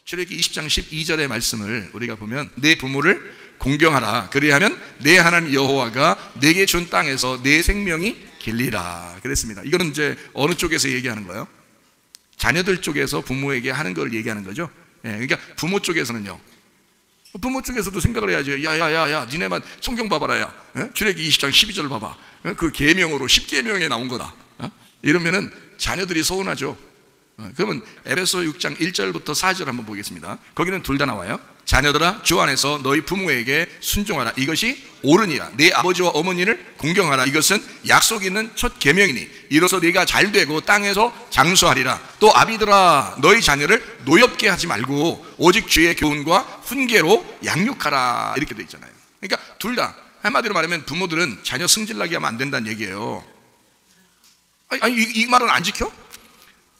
출애굽기 20장 12절의 말씀을 우리가 보면 내 부모를 공경하라. 그리하면 내 하나님 여호와가 내게 준 땅에서 내 생명이 길리라 그랬습니다. 이거는 이제 어느 쪽에서 얘기하는 거예요? 자녀들 쪽에서 부모에게 하는 걸 얘기하는 거죠. 예, 그러니까 부모 쪽에서는요, 부모 쪽에서도 생각을 해야죠. 야야야야, 니네만 성경 봐봐라. 야, 출애굽기 20장 12절 봐봐. 그 계명으로 10계명에 나온 거다. 이러면은 자녀들이 서운하죠. 그러면 에베소 6장 1절부터 4절 한번 보겠습니다. 거기는 둘 다 나와요. 자녀들아, 주 안에서 너희 부모에게 순종하라. 이것이 옳으니라. 내 아버지와 어머니를 공경하라. 이것은 약속 있는 첫 계명이니 이로써 네가 잘되고 땅에서 장수하리라. 또 아비들아, 너희 자녀를 노엽게 하지 말고 오직 주의 교훈과 훈계로 양육하라. 이렇게 돼 있잖아요. 그러니까 둘 다, 한마디로 말하면 부모들은 자녀 승질나게 하면 안 된다는 얘기예요. 아니 이 말은 안 지켜?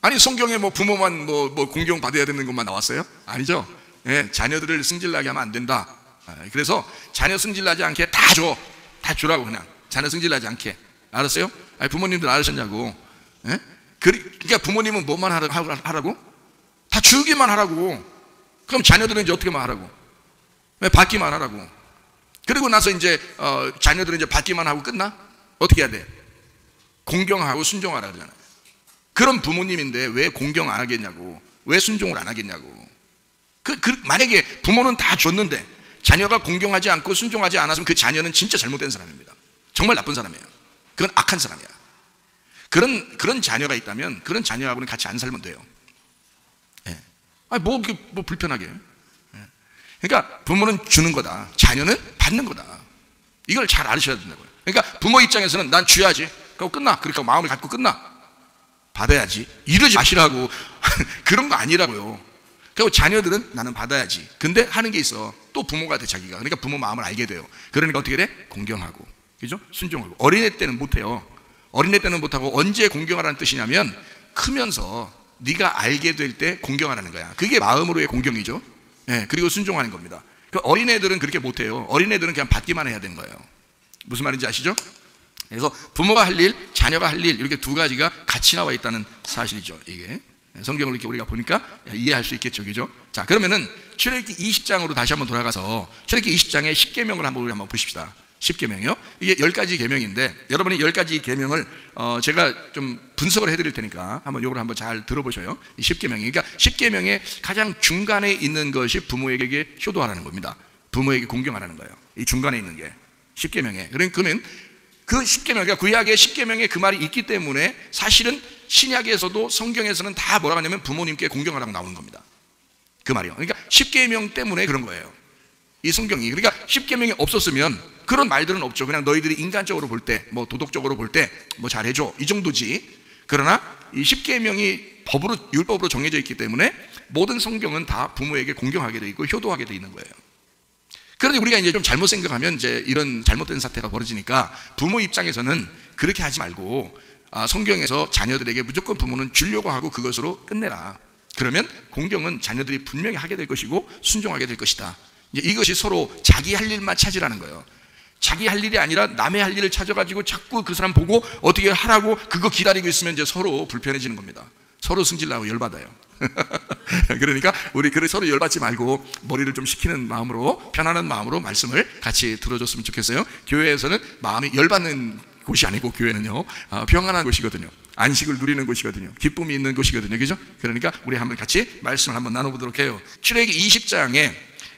아니 성경에 뭐 부모만 뭐 공경 받아야 되는 것만 나왔어요? 아니죠. 예, 자녀들을 승질나게 하면 안 된다. 그래서 자녀 승질나지 않게 다 줘. 다 주라고. 그냥 자녀 승질나지 않게. 알았어요? 아니, 부모님들 알으셨냐고. 예? 그러니까 부모님은 뭐만 하라고? 다 주기만 하라고. 그럼 자녀들은 이제 어떻게만 하라고? 받기만 하라고. 그리고 나서 이제 자녀들은 이제 받기만 하고 끝나? 어떻게 해야 돼? 공경하고 순종하라 그러잖아요. 그런 부모님인데 왜 공경 안 하겠냐고, 왜 순종을 안 하겠냐고. 만약에 부모는 다 줬는데 자녀가 공경하지 않고 순종하지 않았으면 그 자녀는 진짜 잘못된 사람입니다. 정말 나쁜 사람이에요. 그건 악한 사람이야. 그런 자녀가 있다면 그런 자녀하고는 같이 안 살면 돼요. 예. 아니 뭐 불편하게. 예. 그러니까 부모는 주는 거다, 자녀는 받는 거다. 이걸 잘 알으셔야 된다고요. 그러니까 부모 입장에서는 난 줘야지. 그리고 끝나. 그러니까 마음을 갖고 끝나. 받아야지. 이러지 마시라고. 그런 거 아니라고요. 그리고 자녀들은 나는 받아야지. 근데 하는 게 있어. 또 부모가 돼, 자기가. 그러니까 부모 마음을 알게 돼요. 그러니까 어떻게 돼? 공경하고, 그죠? 순종하고. 어린애 때는 못해요. 어린애 때는 못하고 언제 공경하라는 뜻이냐면 크면서 네가 알게 될 때 공경하라는 거야. 그게 마음으로의 공경이죠. 네, 그리고 순종하는 겁니다. 그 어린애들은 그렇게 못해요. 어린애들은 그냥 받기만 해야 되는 거예요. 무슨 말인지 아시죠? 그래서 부모가 할 일, 자녀가 할 일, 이렇게 두 가지가 같이 나와 있다는 사실이죠. 이게 성경을 이렇게 우리가 보니까 이해할 수 있겠죠, 그죠? 자, 그러면은 출애굽기 20장으로 다시 한번 돌아가서 출애굽기 20장의 10계명을 한번 보십시다. 10계명이요. 이게 10가지 계명인데 여러분이 10가지 계명을 제가 좀 분석을 해드릴 테니까 한번 이걸 한번 잘 들어보셔요. 이 10계명이, 그러니까 10계명의 가장 중간에 있는 것이 부모에게 효도하라는 겁니다. 부모에게 공경하라는 거예요. 이 중간에 있는 게 10계명에. 그러면 그 10계명, 그러니까 구약의 10계명에 그 말이 있기 때문에 사실은 신약에서도 성경에서는 다 뭐라고 하냐면 부모님께 공경하라고 나오는 겁니다. 그 말이요. 그러니까 10계명 때문에 그런 거예요. 이 성경이. 그러니까 10계명이 없었으면 그런 말들은 없죠. 그냥 너희들이 인간적으로 볼 때, 뭐 도덕적으로 볼 때 뭐 잘해줘, 이 정도지. 그러나 이 10계명이 법으로, 율법으로 정해져 있기 때문에 모든 성경은 다 부모에게 공경하게 돼 있고 효도하게 돼 있는 거예요. 그런데 우리가 이제 좀 잘못 생각하면 이제 이런 잘못된 사태가 벌어지니까 부모 입장에서는 그렇게 하지 말고 성경에서 자녀들에게 무조건 부모는 주려고 하고 그것으로 끝내라. 그러면 공경은 자녀들이 분명히 하게 될 것이고 순종하게 될 것이다. 이제 이것이 서로 자기 할 일만 찾으라는 거예요. 자기 할 일이 아니라 남의 할 일을 찾아가지고 자꾸 그 사람 보고 어떻게 하라고 그거 기다리고 있으면 이제 서로 불편해지는 겁니다. 서로 승질나고 열받아요. 그러니까 우리 서로 열받지 말고 머리를 좀 식히는 마음으로, 편안한 마음으로 말씀을 같이 들어줬으면 좋겠어요. 교회에서는 마음이 열받는 곳이 아니고 교회는요, 평안한 곳이거든요. 안식을 누리는 곳이거든요. 기쁨이 있는 곳이거든요. 그죠? 그러니까 우리 한번 같이 말씀을 한번 나눠보도록 해요. 출애굽기 20장에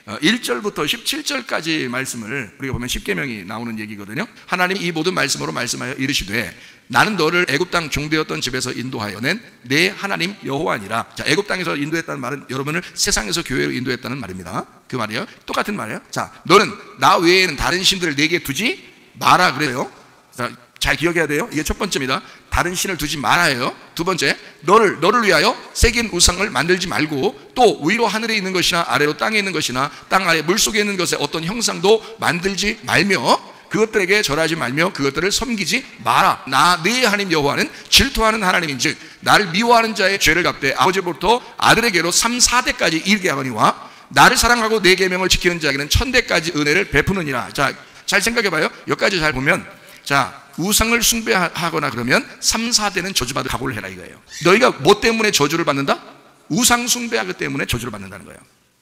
1절부터 17절까지 말씀을 우리가 보면 10계명이 나오는 얘기거든요. 하나님이 이 모든 말씀으로 말씀하여 이르시되 나는 너를 애굽 땅 종되었던 집에서 인도하여 낸 내 하나님 여호와니라. 자, 애굽 땅에서 인도했다는 말은 여러분을 세상에서 교회로 인도했다는 말입니다. 그 말이에요. 똑같은 말이에요. 자, 너는 나 외에는 다른 신들을 내게 두지 마라 그래요. 자, 잘 기억해야 돼요. 이게 첫 번째입니다. 다른 신을 두지 말아요. 두 번째, 너를 위하여 새긴 우상을 만들지 말고 또 위로 하늘에 있는 것이나 아래로 땅에 있는 것이나 땅 아래 물속에 있는 것에 어떤 형상도 만들지 말며 그것들에게 절하지 말며 그것들을 섬기지 마라. 나 네 하나님 여호와는 질투하는 하나님인즉 나를 미워하는 자의 죄를 갚되 아버지부터 아들에게로 3, 4대까지 이르게 하거니와 나를 사랑하고 내 계명을 지키는 자에게는 1000대까지 은혜를 베푸느니라. 자, 잘 생각해봐요. 여기까지 잘 보면, 자, 우상을 숭배하거나 그러면 3, 4대는 저주받을 각오를 해라 이거예요. 너희가 뭐 때문에 저주를 받는다? 우상 숭배하기 때문에 저주를 받는다는 거예요.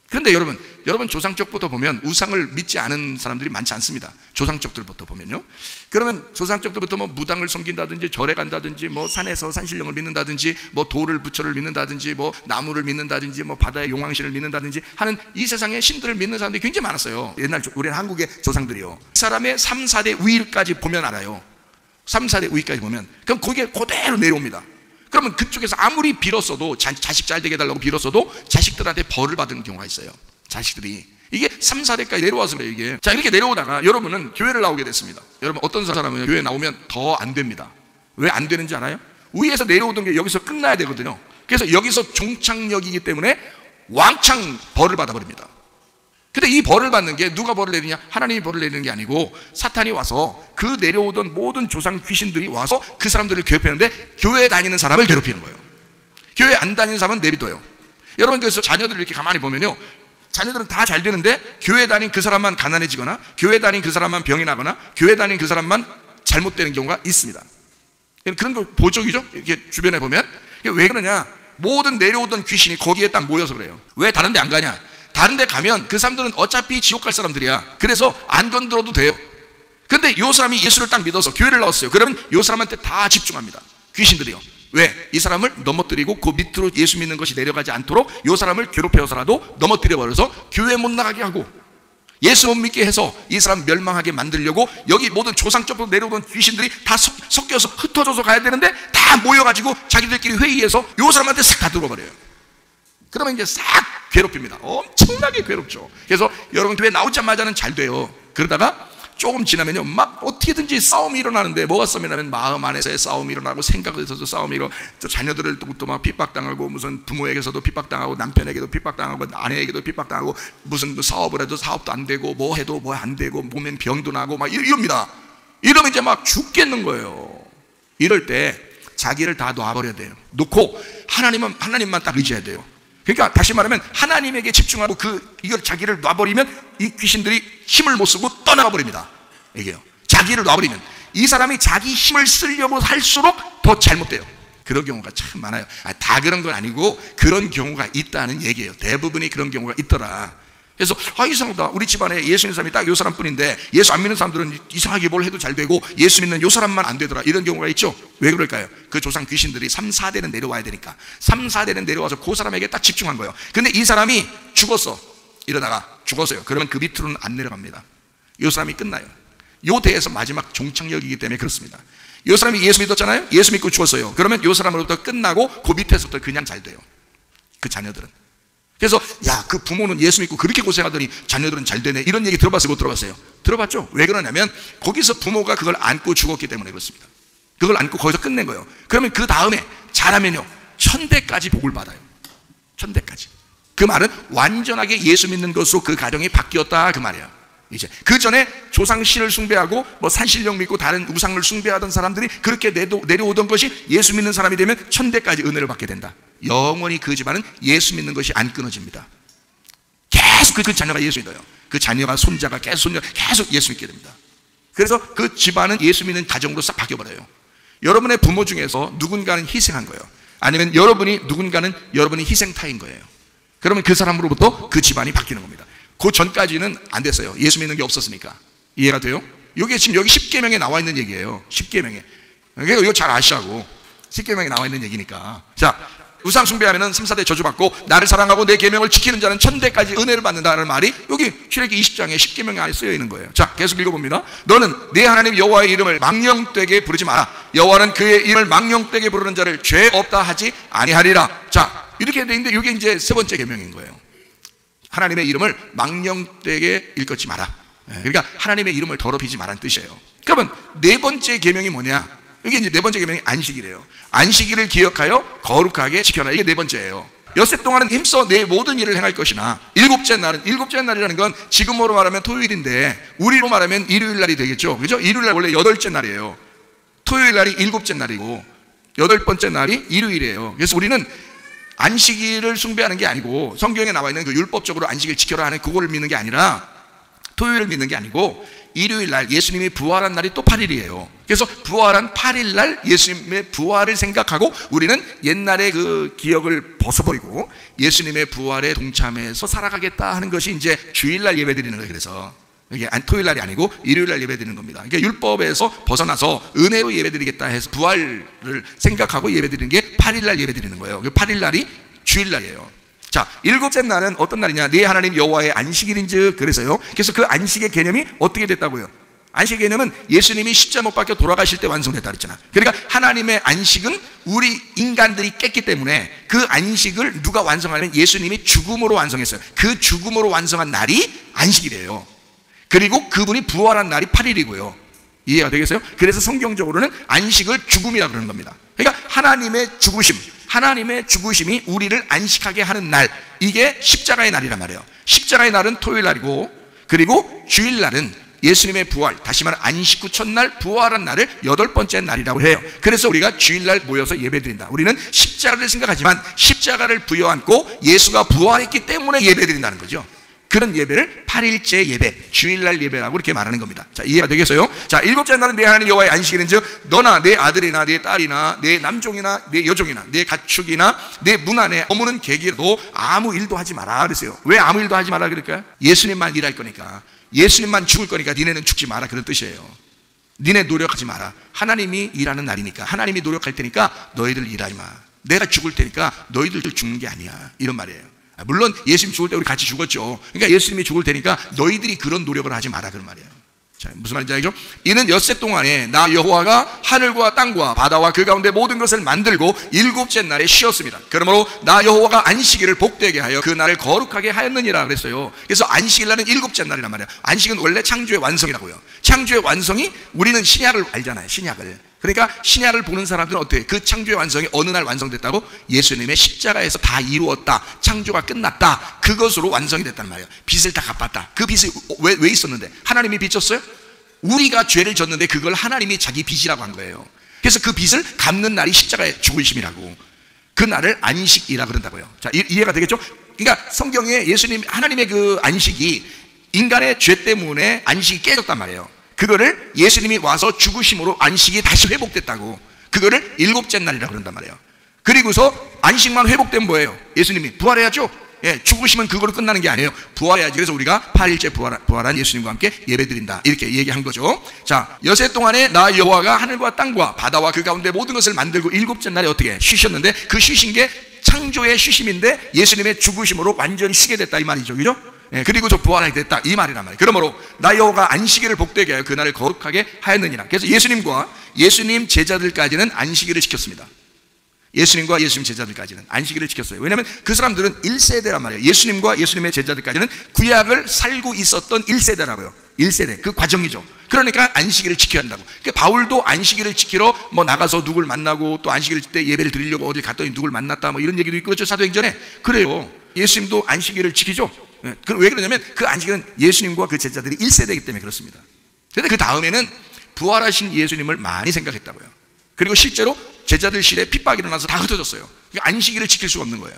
그런데 여러분 조상 쪽부터 보면 우상을 믿지 않은 사람들이 많지 않습니다. 조상 쪽들부터 보면요. 그러면 조상 쪽부터 뭐 무당을 섬긴다든지 절에 간다든지 뭐 산에서 산신령을 믿는다든지 뭐 돌을 부처를 믿는다든지 뭐 나무를 믿는다든지 뭐 바다의 용왕신을 믿는다든지 하는 이 세상의 신들을 믿는 사람들이 굉장히 많았어요. 옛날 우리 한국의 조상들이요. 이 사람의 3, 4대 위일까지 보면 알아요. 3, 4대 위일까지 보면 그럼 거기에 그대로 내려옵니다. 그러면 그쪽에서 아무리 빌었어도 자식 잘 되게 해달라고 빌었어도 자식들한테 벌을 받은 경우가 있어요. 자식들이 이게 3, 4대까지 내려와서 그래요. 이게 자 이렇게 내려오다가 여러분은 교회를 나오게 됐습니다. 여러분 어떤 사람은 교회 나오면 더 안 됩니다. 왜 안 되는지 알아요? 위에서 내려오던 게 여기서 끝나야 되거든요. 그래서 여기서 종착역이기 때문에 왕창 벌을 받아버립니다. 근데 이 벌을 받는 게 누가 벌을 내리냐? 하나님이 벌을 내리는 게 아니고 사탄이 와서 그 내려오던 모든 조상 귀신들이 와서 그 사람들을 괴롭히는데 교회에 다니는 사람을 괴롭히는 거예요. 교회 안 다니는 사람은 내비둬요. 여러분 그래서 자녀들을 이렇게 가만히 보면요, 자녀들은 다 잘 되는데 교회 다닌 그 사람만 가난해지거나 교회 다닌 그 사람만 병이 나거나 교회 다닌 그 사람만 잘못되는 경우가 있습니다. 그런 거 보적이죠. 이렇게 주변에 보면. 왜 그러냐? 모든 내려오던 귀신이 거기에 딱 모여서 그래요. 왜 다른 데 안 가냐? 다른 데 가면 그 사람들은 어차피 지옥 갈 사람들이야. 그래서 안 건드려도 돼요. 근데 이 사람이 예수를 딱 믿어서 교회를 나왔어요. 그러면 이 사람한테 다 집중합니다. 귀신들이요. 왜? 이 사람을 넘어뜨리고 그 밑으로 예수 믿는 것이 내려가지 않도록 이 사람을 괴롭혀서라도 넘어뜨려 버려서 교회 못 나가게 하고 예수 못 믿게 해서 이 사람 멸망하게 만들려고 여기 모든 조상 쪽으로 내려오던 귀신들이 다 섞여서 흩어져서 가야 되는데 다 모여가지고 자기들끼리 회의해서 이 사람한테 싹 다 들어버려요. 그러면 이제 싹 괴롭힙니다. 엄청나게 괴롭죠. 그래서 여러분 교회 나오자마자는 잘 돼요. 그러다가 조금 지나면요 막 어떻게든지 싸움이 일어나는데 뭐가 싸움이 나면 마음 안에서의 싸움이 일어나고 생각에서도 싸움이 일어나고 또 자녀들을 또 막 핍박당하고 무슨 부모에게서도 핍박당하고 남편에게도 핍박당하고 아내에게도 핍박당하고 무슨 사업을 해도 사업도 안 되고 뭐 해도 뭐 안 되고 몸엔 병도 나고 막 이럽니다. 이러면 이제 막 죽겠는 거예요. 이럴 때 자기를 다 놔버려야 돼요. 놓고 하나님만 딱 의지해야 돼요. 그러니까 다시 말하면 하나님에게 집중하고 이걸 자기를 놔버리면 이 귀신들이 힘을 못 쓰고 떠나가 버립니다. 이게요. 자기를 놔버리면 이 사람이 자기 힘을 쓰려고 할수록 더 잘못돼요. 그런 경우가 참 많아요. 다 그런 건 아니고 그런 경우가 있다는 얘기예요. 대부분이 그런 경우가 있더라. 그래서 이상하다. 우리 집안에 예수 믿는 사람이 딱 이 사람뿐인데 예수 안 믿는 사람들은 이상하게 뭘 해도 잘 되고 예수 믿는 이 사람만 안 되더라. 이런 경우가 있죠. 왜 그럴까요? 그 조상 귀신들이 3, 4대는 내려와야 되니까 3, 4대는 내려와서 그 사람에게 딱 집중한 거예요. 근데 이 사람이 죽었어. 이러다가 죽었어요. 그러면 그 밑으로는 안 내려갑니다. 이 사람이 끝나요. 이 대에서 마지막 종착역이기 때문에 그렇습니다. 이 사람이 예수 믿었잖아요. 예수 믿고 죽었어요. 그러면 이 사람으로부터 끝나고 그 밑에서부터 그냥 잘 돼요. 그 자녀들은. 그래서 그 부모는 예수 믿고 그렇게 고생하더니 자녀들은 잘 되네. 이런 얘기 들어봤어요? 못 들어봤어요? 들어봤죠? 왜 그러냐면 거기서 부모가 그걸 안고 죽었기 때문에 그렇습니다. 그걸 안고 거기서 끝낸 거예요. 그러면 그 다음에 잘하면요 1000대까지 복을 받아요. 1000대까지. 그 말은 완전하게 예수 믿는 것으로 그 가정이 바뀌었다 그 말이에요. 이제 그 전에 조상신을 숭배하고 뭐 산신령 믿고 다른 우상을 숭배하던 사람들이 그렇게 내려오던 것이 예수 믿는 사람이 되면 1000대까지 은혜를 받게 된다. 영원히 그 집안은 예수 믿는 것이 안 끊어집니다. 계속 그 자녀가 예수 믿어요. 그 자녀가 손자가 계속 예수 믿게 됩니다. 그래서 그 집안은 예수 믿는 가정으로 싹 바뀌어버려요. 여러분의 부모 중에서 누군가는 희생한 거예요. 아니면 누군가는 여러분이 희생타인 거예요. 그러면 그 사람으로부터 그 집안이 바뀌는 겁니다. 그 전까지는 안 됐어요. 예수 믿는 게 없었으니까. 이해가 돼요? 이게 지금 여기 10계명에 나와 있는 얘기예요. 10계명에. 그러니까 이거 잘 아시라고. 10계명에 나와 있는 얘기니까. 자, 우상 숭배하면은 3, 4대 저주받고 나를 사랑하고 내 계명을 지키는 자는 1000대까지 은혜를 받는다는 말이 여기 출애기 20장에 10계명 안에 쓰여 있는 거예요. 자, 계속 읽어봅니다. 너는 내 하나님 여호와의 이름을 망령되게 부르지 마라. 여호와는 그의 이름을 망령되게 부르는 자를 죄 없다 하지 아니하리라. 자, 이렇게 돼 있는데 이게 이제 세 번째 계명인 거예요. 하나님의 이름을 망령되게 일컫지 마라. 그러니까 하나님의 이름을 더럽히지 마라는 뜻이에요. 그러면 네 번째 계명이 뭐냐? 이게 이제 네 번째 계명이 안식이래요. 안식일을 기억하여 거룩하게 지켜라. 이게 네 번째예요. 엿새 동안은 힘써 내 모든 일을 행할 것이나 일곱째 날이라는 건 지금으로 말하면 토요일인데 우리로 말하면 일요일 날이 되겠죠. 그죠? 일요일 날 원래 8째 날이에요. 토요일 날이 7째 날이고 8번째 날이 일요일이에요. 그래서 우리는 안식일을 숭배하는 게 아니고 성경에 나와 있는 그 율법적으로 안식일 지켜라 하는 그거를 믿는 게 아니라 토요일을 믿는 게 아니고 일요일 날 예수님이 부활한 날이 또 8일이에요. 그래서 부활한 8일 날 예수님의 부활을 생각하고 우리는 옛날의 그 기억을 벗어버리고 예수님의 부활에 동참해서 살아가겠다 하는 것이 이제 주일날 예배드리는 거예요. 그래서 이게 토요일 날이 아니고 일요일 날 예배드리는 겁니다. 그러니까 율법에서 벗어나서 은혜로 예배드리겠다 해서 부활을 생각하고 예배드리는 게 8일 날 예배드리는 거예요. 8일 날이 주일 날이에요. 자, 일곱째 날은 어떤 날이냐? 네 하나님 여호와의 안식일인즉. 그래서요. 그래서 그 안식의 개념이 어떻게 됐다고요? 안식의 개념은 예수님이 십자가 못 박혀 돌아가실 때 완성됐다 그랬잖아. 그러니까 하나님의 안식은 우리 인간들이 깼기 때문에 그 안식을 누가 완성하냐면 예수님이 죽음으로 완성했어요. 그 죽음으로 완성한 날이 안식이래요. 그리고 그분이 부활한 날이 8일이고요. 이해가 되겠어요? 그래서 성경적으로는 안식을 죽음이라고 그러는 겁니다. 그러니까 하나님의 죽으심이 우리를 안식하게 하는 날, 이게 십자가의 날이란 말이에요. 십자가의 날은 토요일 날이고, 그리고 주일 날은 예수님의 부활, 다시 말해 안식 후 첫날 부활한 날을 8번째 날이라고 해요. 그래서 우리가 주일날 모여서 예배드린다. 우리는 십자가를 생각하지만 십자가를 부여안고 예수가 부활했기 때문에 예배드린다는 거죠. 그런 예배를 8일째 예배, 주일날 예배라고 이렇게 말하는 겁니다. 자, 이해가 되겠어요? 자, 일곱째 날은 내 하나님 여호와의 안식일인즉 너나 내 아들이나 내 딸이나 내 남종이나 내 여종이나 내 가축이나 내 문 안에 머무는 객이라도 아무 일도 하지 마라 그랬어요. 왜 아무 일도 하지 마라 그럴까요? 예수님만 일할 거니까, 예수님만 죽을 거니까 니네는 죽지 마라, 그런 뜻이에요. 니네 노력하지 마라. 하나님이 일하는 날이니까, 하나님이 노력할 테니까 너희들 일하지 마. 내가 죽을 테니까 너희들도 죽는 게 아니야, 이런 말이에요. 물론 예수님 죽을 때 우리 같이 죽었죠. 그러니까 예수님이 죽을 테니까 너희들이 그런 노력을 하지 마라, 그런 말이에요. 자, 무슨 말인지 알죠? 이는 엿새 동안에 나 여호와가 하늘과 땅과 바다와 그 가운데 모든 것을 만들고 일곱째 날에 쉬었습니다. 그러므로 나 여호와가 안식일을 복되게 하여 그 날을 거룩하게 하였느니라 그랬어요. 그래서 안식일 날은 일곱째 날이란 말이에요. 안식은 원래 창조의 완성이라고요. 창조의 완성이, 우리는 신약을 알잖아요, 신약을. 그러니까 신약을 보는 사람들은 어떻게, 그 창조의 완성이 어느 날 완성됐다고? 예수님의 십자가에서 다 이루었다, 창조가 끝났다, 그것으로 완성이 됐단 말이에요. 빚을 다 갚았다. 그 빚이 왜 있었는데? 하나님이 빚졌어요? 우리가 죄를 졌는데 그걸 하나님이 자기 빚이라고 한 거예요. 그래서 그 빚을 갚는 날이 십자가의 죽으심이라고, 그 날을 안식이라 그런다고요. 자, 이해가 되겠죠? 그러니까 성경에 예수님, 하나님의 그 안식이 인간의 죄 때문에 안식이 깨졌단 말이에요. 그거를 예수님이 와서 죽으심으로 안식이 다시 회복됐다고, 그거를 일곱째 날이라고 그런단 말이에요. 그리고서 안식만 회복되면 뭐예요? 예수님이 부활해야죠. 예, 죽으시면 그거로 끝나는 게 아니에요. 부활해야지. 그래서 우리가 8일째 부활한 예수님과 함께 예배드린다, 이렇게 얘기한 거죠. 자, 엿새 동안에 나 여호와가 하늘과 땅과 바다와 그 가운데 모든 것을 만들고 일곱째 날에 어떻게 쉬셨는데, 그 쉬신 게 창조의 쉬심인데 예수님의 죽으심으로 완전히 쉬게 됐다, 이 말이죠. 그죠? 예, 그리고 저 부활하게 됐다, 이 말이란 말이에요. 그러므로 나 여호와가 안식일을 복되게 하여 그날을 거룩하게 하였느니라. 그래서 예수님과 예수님 제자들까지는 안식일을 지켰습니다. 예수님과 예수님 제자들까지는 안식일을 지켰어요. 왜냐하면 그 사람들은 1세대란 말이에요. 예수님과 예수님의 제자들까지는 구약을 살고 있었던 1세대라고요. 1세대, 그 과정이죠. 그러니까 안식일을 지켜야 한다고. 그러니까 바울도 안식일을 지키러 뭐 나가서 누굴 만나고, 또 안식일 때 예배를 드리려고 어딜 갔더니 누굴 만났다, 뭐 이런 얘기도 있고 그렇죠, 사도행전에. 그래요. 예수님도 안식일을 지키죠. 왜 그러냐면 그 안식일은 예수님과 그 제자들이 1세대이기 때문에 그렇습니다. 그런데 그 다음에는 부활하신 예수님을 많이 생각했다고요. 그리고 실제로 제자들 실에 핍박이 일어나서 다 흩어졌어요. 그러니까 안식일을 지킬 수가 없는 거예요.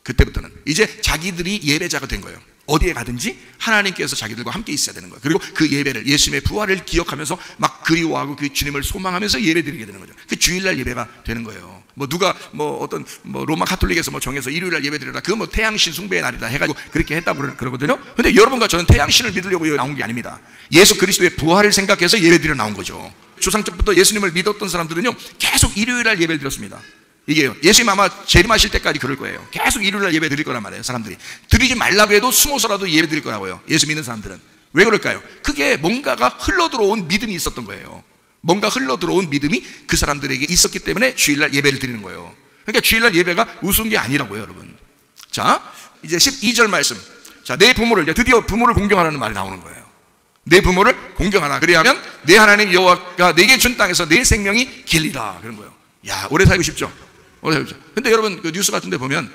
그때부터는 이제 자기들이 예배자가 된 거예요. 어디에 가든지 하나님께서 자기들과 함께 있어야 되는 거예요. 그리고 그 예배를, 예수님의 부활을 기억하면서 막 그리워하고 그 주님을 소망하면서 예배 드리게 되는 거죠. 그 주일날 예배가 되는 거예요. 뭐 누가 뭐 어떤 뭐 로마 카톨릭에서 뭐 정해서 일요일날 예배 드리라, 그거 뭐 태양신 숭배의 날이다 해가지고 그렇게 했다고 그러거든요. 근데 여러분과 저는 태양신을 믿으려고 나온 게 아닙니다. 예수 그리스도의 부활을 생각해서 예배 드리러 나온 거죠. 조상적부터 예수님을 믿었던 사람들은요, 계속 일요일날 예배를 드렸습니다. 이게요, 예수님 아마 재림하실 때까지 그럴 거예요. 계속 일요일날 예배 드릴 거란 말이에요. 사람들이 드리지 말라고 해도 숨어서라도 예배 드릴 거라고요, 예수 믿는 사람들은. 왜 그럴까요? 그게 뭔가가 흘러들어온 믿음이 있었던 거예요. 뭔가 흘러들어온 믿음이 그 사람들에게 있었기 때문에 주일날 예배를 드리는 거예요. 그러니까 주일날 예배가 우스운 게 아니라고요, 여러분. 자, 이제 12절 말씀. 자, 내 부모를, 이제 드디어 부모를 공경하라는 말이 나오는 거예요. 내 부모를 공경하라. 그래야면 내 하나님 여호와가 내게 준 땅에서 내 생명이 길리라, 그런 거예요. 야, 오래 살고 싶죠? 오래 살고 싶죠? 근데 여러분, 그 뉴스 같은 데 보면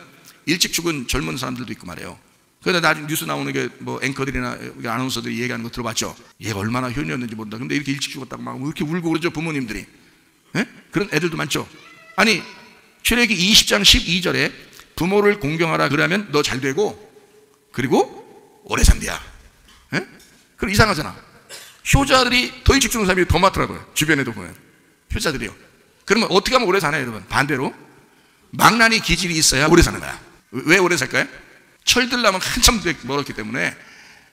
일찍 죽은 젊은 사람들도 있고 말이에요. 그런데 나중에 뉴스 나오는 게 뭐 앵커들이나 아나운서들이 얘기하는 거 들어봤죠? 얘가 얼마나 효녀였는지 모른다. 근데 이렇게 일찍 죽었다고 막 이렇게 울고 그러죠, 부모님들이. 예? 그런 애들도 많죠. 아니, 출애기 20장 12절에 부모를 공경하라 그러면 너 잘 되고, 그리고 오래 산대야. 예? 그럼 이상하잖아. 효자들이 더 일찍 죽는 사람이 더 많더라고요. 주변에도 보면 효자들이요. 그러면 어떻게 하면 오래 사나요, 여러분? 반대로 망나니 기질이 있어야 오래 사는 거야. 왜 오래 살까요? 철들려면 한참 멀었기 때문에.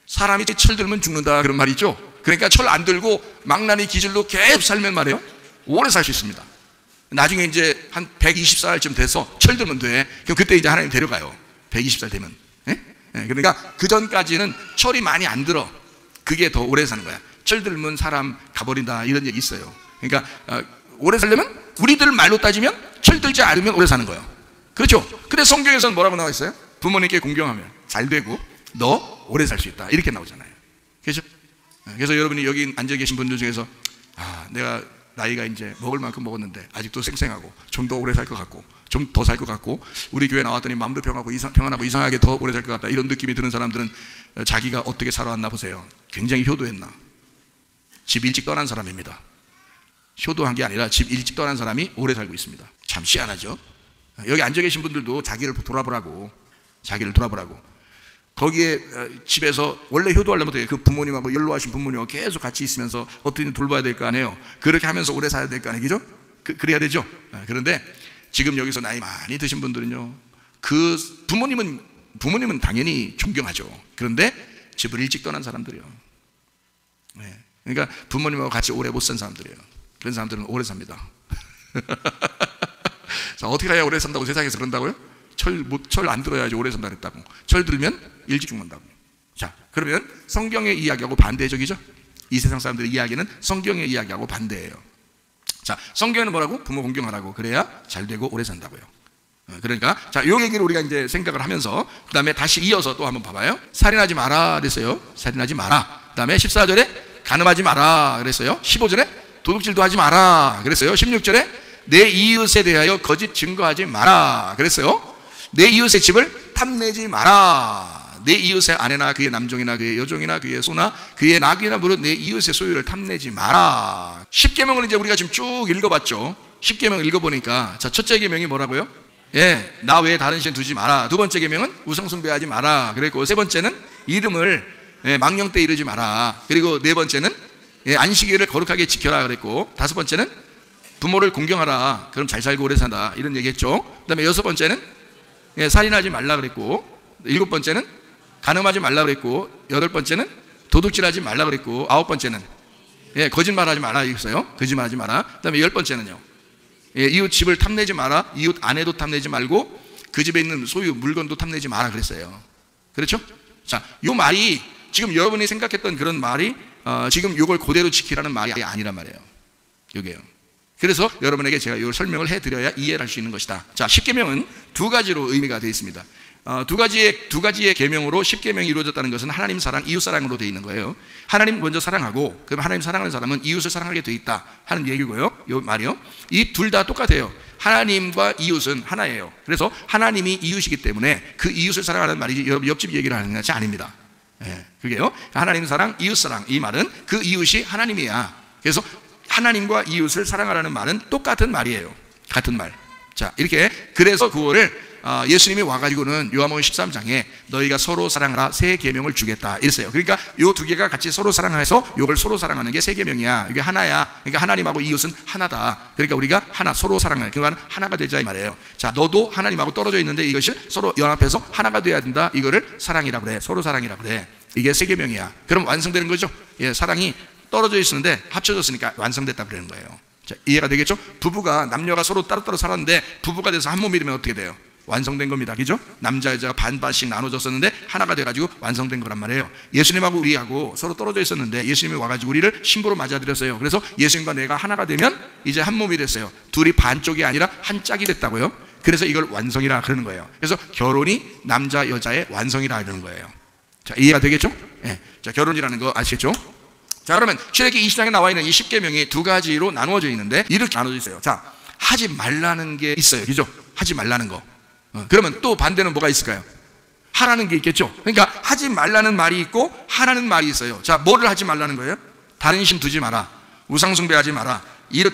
사람이 철들면 죽는다 그런 말이 있죠. 그러니까 철 안 들고 망나니 기질로 계속 살면 말이에요, 오래 살 수 있습니다. 나중에 이제 한 120살쯤 돼서 철들면 돼. 그럼 그때 이제 하나님 데려가요. 120살 되면. 그러니까 그 전까지는 철이 많이 안 들어. 그게 더 오래 사는 거야. 철들면 사람 가버린다 이런 얘기 있어요. 그러니까 오래 살려면 우리들 말로 따지면 철들지 않으면 오래 사는 거예요. 그렇죠? 근데 성경에서는 뭐라고 나와 있어요? 부모님께 공경하면 잘 되고 너 오래 살 수 있다 이렇게 나오잖아요. 그렇죠? 그래서 여러분이 여기 앉아 계신 분들 중에서 내가 나이가 이제 먹을 만큼 먹었는데 아직도 쌩쌩하고 좀 더 오래 살 것 같고 좀 더 살 것 같고 우리 교회 나왔더니 마음도 평안하고 이상하게 더 오래 살 것 같다 이런 느낌이 드는 사람들은 자기가 어떻게 살아왔나 보세요. 굉장히 효도했나? 집 일찍 떠난 사람입니다. 효도한 게 아니라 집 일찍 떠난 사람이 오래 살고 있습니다. 참 희한하죠? 여기 앉아 계신 분들도 자기를 돌아보라고. 거기에 집에서 원래 효도하려면 그 부모님하고 연로하신 부모님하고 계속 같이 있으면서 어떻게든 돌봐야 될 거 아니에요. 그렇게 하면서 오래 살아야 될 거 아니에요. 그죠? 그래야 되죠. 그런데 지금 여기서 나이 많이 드신 분들은요, 그 부모님은 당연히 존경하죠. 그런데 집을 일찍 떠난 사람들이요. 그러니까 부모님하고 같이 오래 못 산 사람들이에요. 그런 사람들은 오래 삽니다. 자, 어떻게 해야 오래 산다고 세상에서 그런다고요? 철 안 들어야지 오래 산다 그랬다고. 철 들면 일찍 죽는다고. 자, 그러면 성경의 이야기하고 반대적이죠? 이 세상 사람들의 이야기는 성경의 이야기하고 반대예요. 자, 성경에는 뭐라고? 부모 공경하라고. 그래야 잘 되고 오래 산다고요. 그러니까 자, 요 얘기를 우리가 이제 생각을 하면서 그 다음에 다시 이어서 또 한번 봐봐요. 살인하지 마라 그랬어요. 살인하지 마라. 그 다음에 14절에 간음하지 마라 그랬어요. 15절에 도둑질도 하지 마라 그랬어요. 16절에 내 이웃에 대하여 거짓 증거하지 마라 그랬어요. 내 이웃의 집을 탐내지 마라. 내 이웃의 아내나 그의 남종이나 그의 여종이나 그의 소나 그의 낙이나 물은 내 이웃의 소유를 탐내지 마라. 10계명을 이제 우리가 지금 쭉 읽어봤죠. 10계명 읽어보니까 자, 첫째 계명이 뭐라고요? 나 외에 다른 신 두지 마라. 두 번째 계명은 우상숭배하지 마라 그랬고, 세 번째는 이름을 망령 때 이르지 마라. 그리고 네 번째는 안식일을 거룩하게 지켜라 그랬고, 다섯 번째는 부모를 공경하라. 그럼 잘 살고 오래 산다 이런 얘기했죠. 그 다음에 여섯 번째는 살인하지 말라 그랬고, 일곱 번째는 간음하지 말라 그랬고, 여덟 번째는 도둑질하지 말라 그랬고, 아홉 번째는 거짓말하지 마라 이랬어요. 거짓말하지 마라. 그 다음에 열 번째는요, 이웃 집을 탐내지 마라. 이웃 아내도 탐내지 말고 그 집에 있는 소유 물건도 탐내지 마라 그랬어요. 그렇죠? 자, 요 말이 지금 여러분이 생각했던 그런 말이 지금 요걸 그대로 지키라는 말이 아니란 말이에요. 요게요. 그래서 여러분에게 제가 이걸 설명을 해드려야 이해를 할 수 있는 것이다. 자, 10계명은 두 가지로 의미가 되어 있습니다. 두 가지의 계명으로 10계명이 이루어졌다는 것은 하나님 사랑, 이웃 사랑으로 되어 있는 거예요. 하나님 먼저 사랑하고, 그럼 하나님 사랑하는 사람은 이웃을 사랑하게 되어 있다 하는 얘기고요. 이 말이요. 이 둘 다 똑같아요. 하나님과 이웃은 하나예요. 그래서 하나님이 이웃이기 때문에 그 이웃을 사랑하는 말이지 여러분 옆집 얘기를 하는 것이 아닙니다. 그게요. 하나님 사랑, 이웃 사랑, 이 말은 그 이웃이 하나님이야. 그래서 하나님과 이웃을 사랑하라는 말은 똑같은 말이에요. 같은 말. 자, 이렇게 그래서 그거를 예수님이 와가지고는 요한복음 13장에 너희가 서로 사랑하라 새 계명을 주겠다 이랬어요. 그러니까 요 두 개가 같이 서로 사랑해서 요걸 서로 사랑하는 게 새 계명이야. 이게 하나야. 그러니까 하나님하고 이웃은 하나다. 그러니까 우리가 하나 서로 사랑해. 그러니까 하나가 되자 이 말이에요. 자, 너도 하나님하고 떨어져 있는데 이것을 서로 연합해서 하나가 돼야 된다. 이거를 사랑이라 그래. 서로 사랑이라 그래. 이게 새 계명이야. 그럼 완성되는 거죠. 사랑이 떨어져 있었는데 합쳐졌으니까 완성됐다 그러는 거예요. 자, 이해가 되겠죠? 부부가 남녀가 서로 따로따로 살았는데 부부가 돼서 한 몸이 되면 어떻게 돼요? 완성된 겁니다. 그죠? 남자 여자가 반반씩 나눠졌었는데 하나가 돼가지고 완성된 거란 말이에요. 예수님하고 우리하고 서로 떨어져 있었는데 예수님이 와가지고 우리를 신부로 맞아들였어요. 그래서 예수님과 내가 하나가 되면 이제 한 몸이 됐어요. 둘이 반쪽이 아니라 한 짝이 됐다고요. 그래서 이걸 완성이라 그러는 거예요. 그래서 결혼이 남자 여자의 완성이라 그러는 거예요. 자, 이해가 되겠죠? 자, 결혼이라는 거 아시겠죠? 자, 그러면 출애굽기 20장에 나와 있는 이 10계명이 두 가지로 나누어져 있는데 이렇게 나누어져 있어요. 자, 하지 말라는 게 있어요. 그죠? 하지 말라는 거. 그러면 또 반대는 뭐가 있을까요? 하라는 게 있겠죠. 그러니까 하지 말라는 말이 있고 하라는 말이 있어요. 자, 뭐를 하지 말라는 거예요? 다른 신 두지 마라. 우상 숭배하지 마라.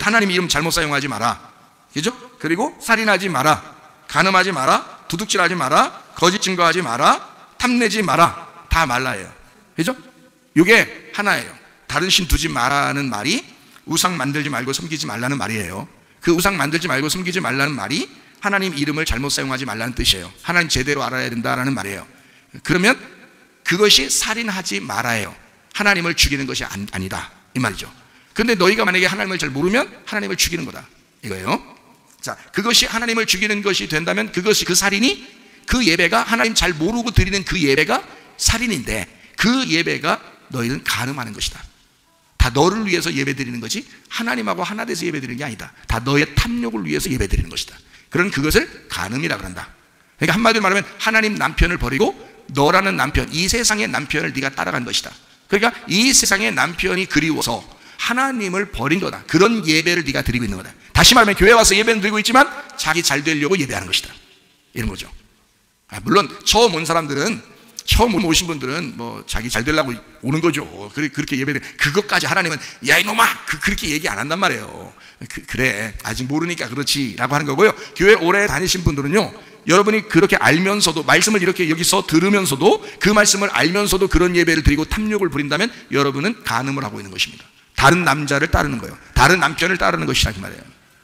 하나님 이름 잘못 사용하지 마라. 그죠? 그리고 살인하지 마라. 간음하지 마라. 도둑질하지 마라. 거짓 증거하지 마라. 탐내지 마라. 다 말라예요. 그죠? 이게 하나예요. 다른 신 두지 마라는 말이 우상 만들지 말고 섬기지 말라는 말이에요. 그 우상 만들지 말고 섬기지 말라는 말이 하나님 이름을 잘못 사용하지 말라는 뜻이에요. 하나님 제대로 알아야 된다라는 말이에요. 그러면 그것이 살인하지 말아요. 하나님을 죽이는 것이 아니다 이 말이죠. 근데 너희가 만약에 하나님을 잘 모르면 하나님을 죽이는 거다 이거예요. 자, 그것이 하나님을 죽이는 것이 된다면 그것이 그 살인이 그 예배가 하나님 잘 모르고 드리는 그 예배가 살인인데 그 예배가 너희는 간음하는 것이다. 다 너를 위해서 예배 드리는 거지 하나님하고 하나 돼서 예배 드리는 게 아니다. 다 너의 탐욕을 위해서 예배 드리는 것이다. 그런 그것을 간음이라 그런다. 그러니까 한마디로 말하면 하나님 남편을 버리고 너라는 남편, 이 세상의 남편을 네가 따라간 것이다. 그러니까 이 세상의 남편이 그리워서 하나님을 버린 거다. 그런 예배를 네가 드리고 있는 거다. 다시 말하면 교회 와서 예배는 드리고 있지만 자기 잘 되려고 예배하는 것이다. 이런 거죠. 물론 처음 온 사람들은, 처음 오신 분들은 뭐 자기 잘 되려고 오는 거죠. 그렇게 예배를, 그것까지 하나님은 야 이놈아 그렇게 얘기 안 한단 말이에요. 그래 아직 모르니까 그렇지 라고 하는 거고요. 교회 오래 다니신 분들은요, 여러분이 그렇게 알면서도, 말씀을 이렇게 여기서 들으면서도, 그 말씀을 알면서도 그런 예배를 드리고 탐욕을 부린다면 여러분은 간음을 하고 있는 것입니다. 다른 남자를 따르는 거예요. 다른 남편을 따르는 것이라 그 말이에요.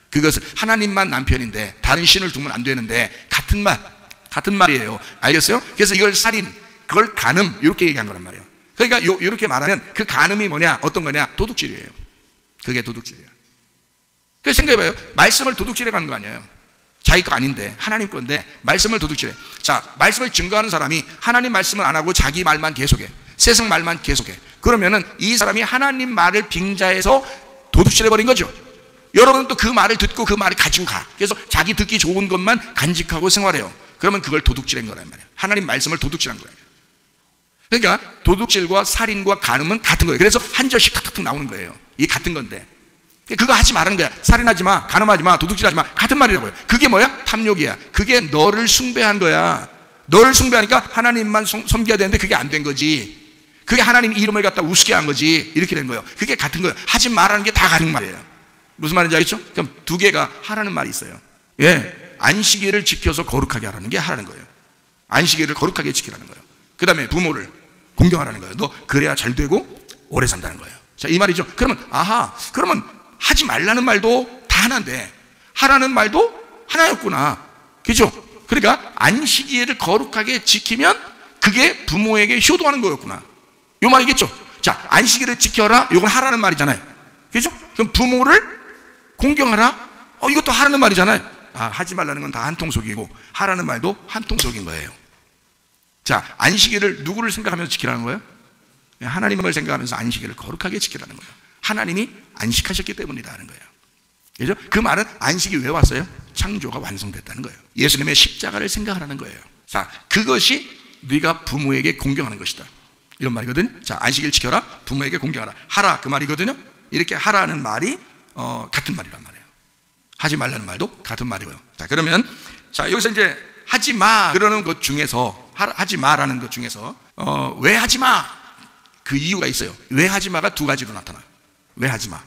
그것을 하나님만 남편인데 다른 신을 두면 안 되는데 같은 말이에요. 알겠어요? 그래서 이걸 살인, 그걸 간음 이렇게 얘기한 거란 말이에요. 그러니까 이렇게 말하면 그 간음이 뭐냐, 어떤 거냐, 도둑질이에요. 그게 도둑질이에요. 그래서 생각해봐요. 말씀을 도둑질해 가는 거 아니에요. 자기 거 아닌데 하나님 건데 말씀을 도둑질해. 자, 말씀을 증거하는 사람이 하나님 말씀을 안 하고 자기 말만 계속해, 세상 말만 계속해. 그러면은 이 사람이 하나님 말을 빙자해서 도둑질해 버린 거죠. 여러분은 또 그 말을 듣고 그 말을 가지고 가. 그래서 자기 듣기 좋은 것만 간직하고 생활해요. 그러면 그걸 도둑질한 거란 말이에요. 하나님 말씀을 도둑질한 거예요. 그러니까 도둑질과 살인과 간음은 같은 거예요. 그래서 한 절씩 탁탁탁 나오는 거예요. 이게 같은 건데 그거 하지 말라는 거야. 살인하지 마, 간음하지 마, 도둑질하지 마. 같은 말이라고요. 그게 뭐야? 탐욕이야. 그게 너를 숭배한 거야. 너를 숭배하니까 하나님만 섬겨야 되는데 그게 안 된 거지. 그게 하나님 이름을 갖다 우습게 한 거지. 이렇게 된 거예요. 그게 같은 거예요. 하지 말라는 게 다 같은 말이에요. 무슨 말인지 알겠죠? 그럼 두 개가 하라는 말이 있어요. 예, 안식일을 지켜서 거룩하게 하라는 게 하라는 거예요. 안식일을 거룩하게 지키라는 거예요. 그 다음에 부모를 공경하라는 거예요. 너 그래야 잘 되고 오래 산다는 거예요. 자, 이 말이죠. 그러면 그러면 하지 말라는 말도 다 하나인데 하라는 말도 하나였구나. 그죠? 그러니까 안식일을 거룩하게 지키면 그게 부모에게 효도하는 거였구나. 이 말이겠죠? 자, 안식일을 지켜라, 이건 하라는 말이잖아요. 그죠? 그럼 부모를 공경하라, 이것도 하라는 말이잖아요. 하지 말라는 건 다 한통속이고 하라는 말도 한통속인 거예요. 자, 안식일을 누구를 생각하면서 지키라는 거예요? 하나님을 생각하면서 안식일을 거룩하게 지키라는 거예요. 하나님이 안식하셨기 때문이다 하는 거예요. 그죠? 그 말은 안식이 왜 왔어요? 창조가 완성됐다는 거예요. 예수님의 십자가를 생각하라는 거예요. 자, 그것이 네가 부모에게 공경하는 것이다, 이런 말이거든. 자, 안식일 지켜라, 부모에게 공경하라, 하라, 그 말이거든요. 이렇게 하라는 말이 같은 말이란 말이에요. 하지 말라는 말도 같은 말이고요. 자, 그러면 자, 여기서 이제 하지 마 그러는 것 중에서, 하지 마라는 것 중에서 왜 하지 마? 그 이유가 있어요. 왜 하지 마가 두 가지로 나타나요. 왜 하지 마?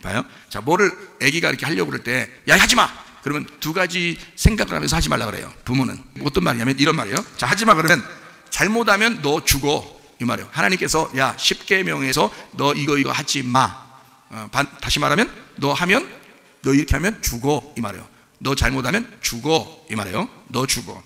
봐요. 자, 뭐를 아기가 이렇게 하려고 그럴 때 야, 하지 마! 그러면 두 가지 생각을 하면서 하지 말라 그래요. 부모는 어떤 말이냐면 이런 말이에요. 자, 하지 마 그러면 잘못하면 너 죽어, 이 말이에요. 하나님께서 야, 십계명에서 너 이거 하지 마. 다시 말하면 너 이렇게 하면 죽어, 이 말이에요. 너 잘못하면 죽어, 이 말이에요. 너 죽어,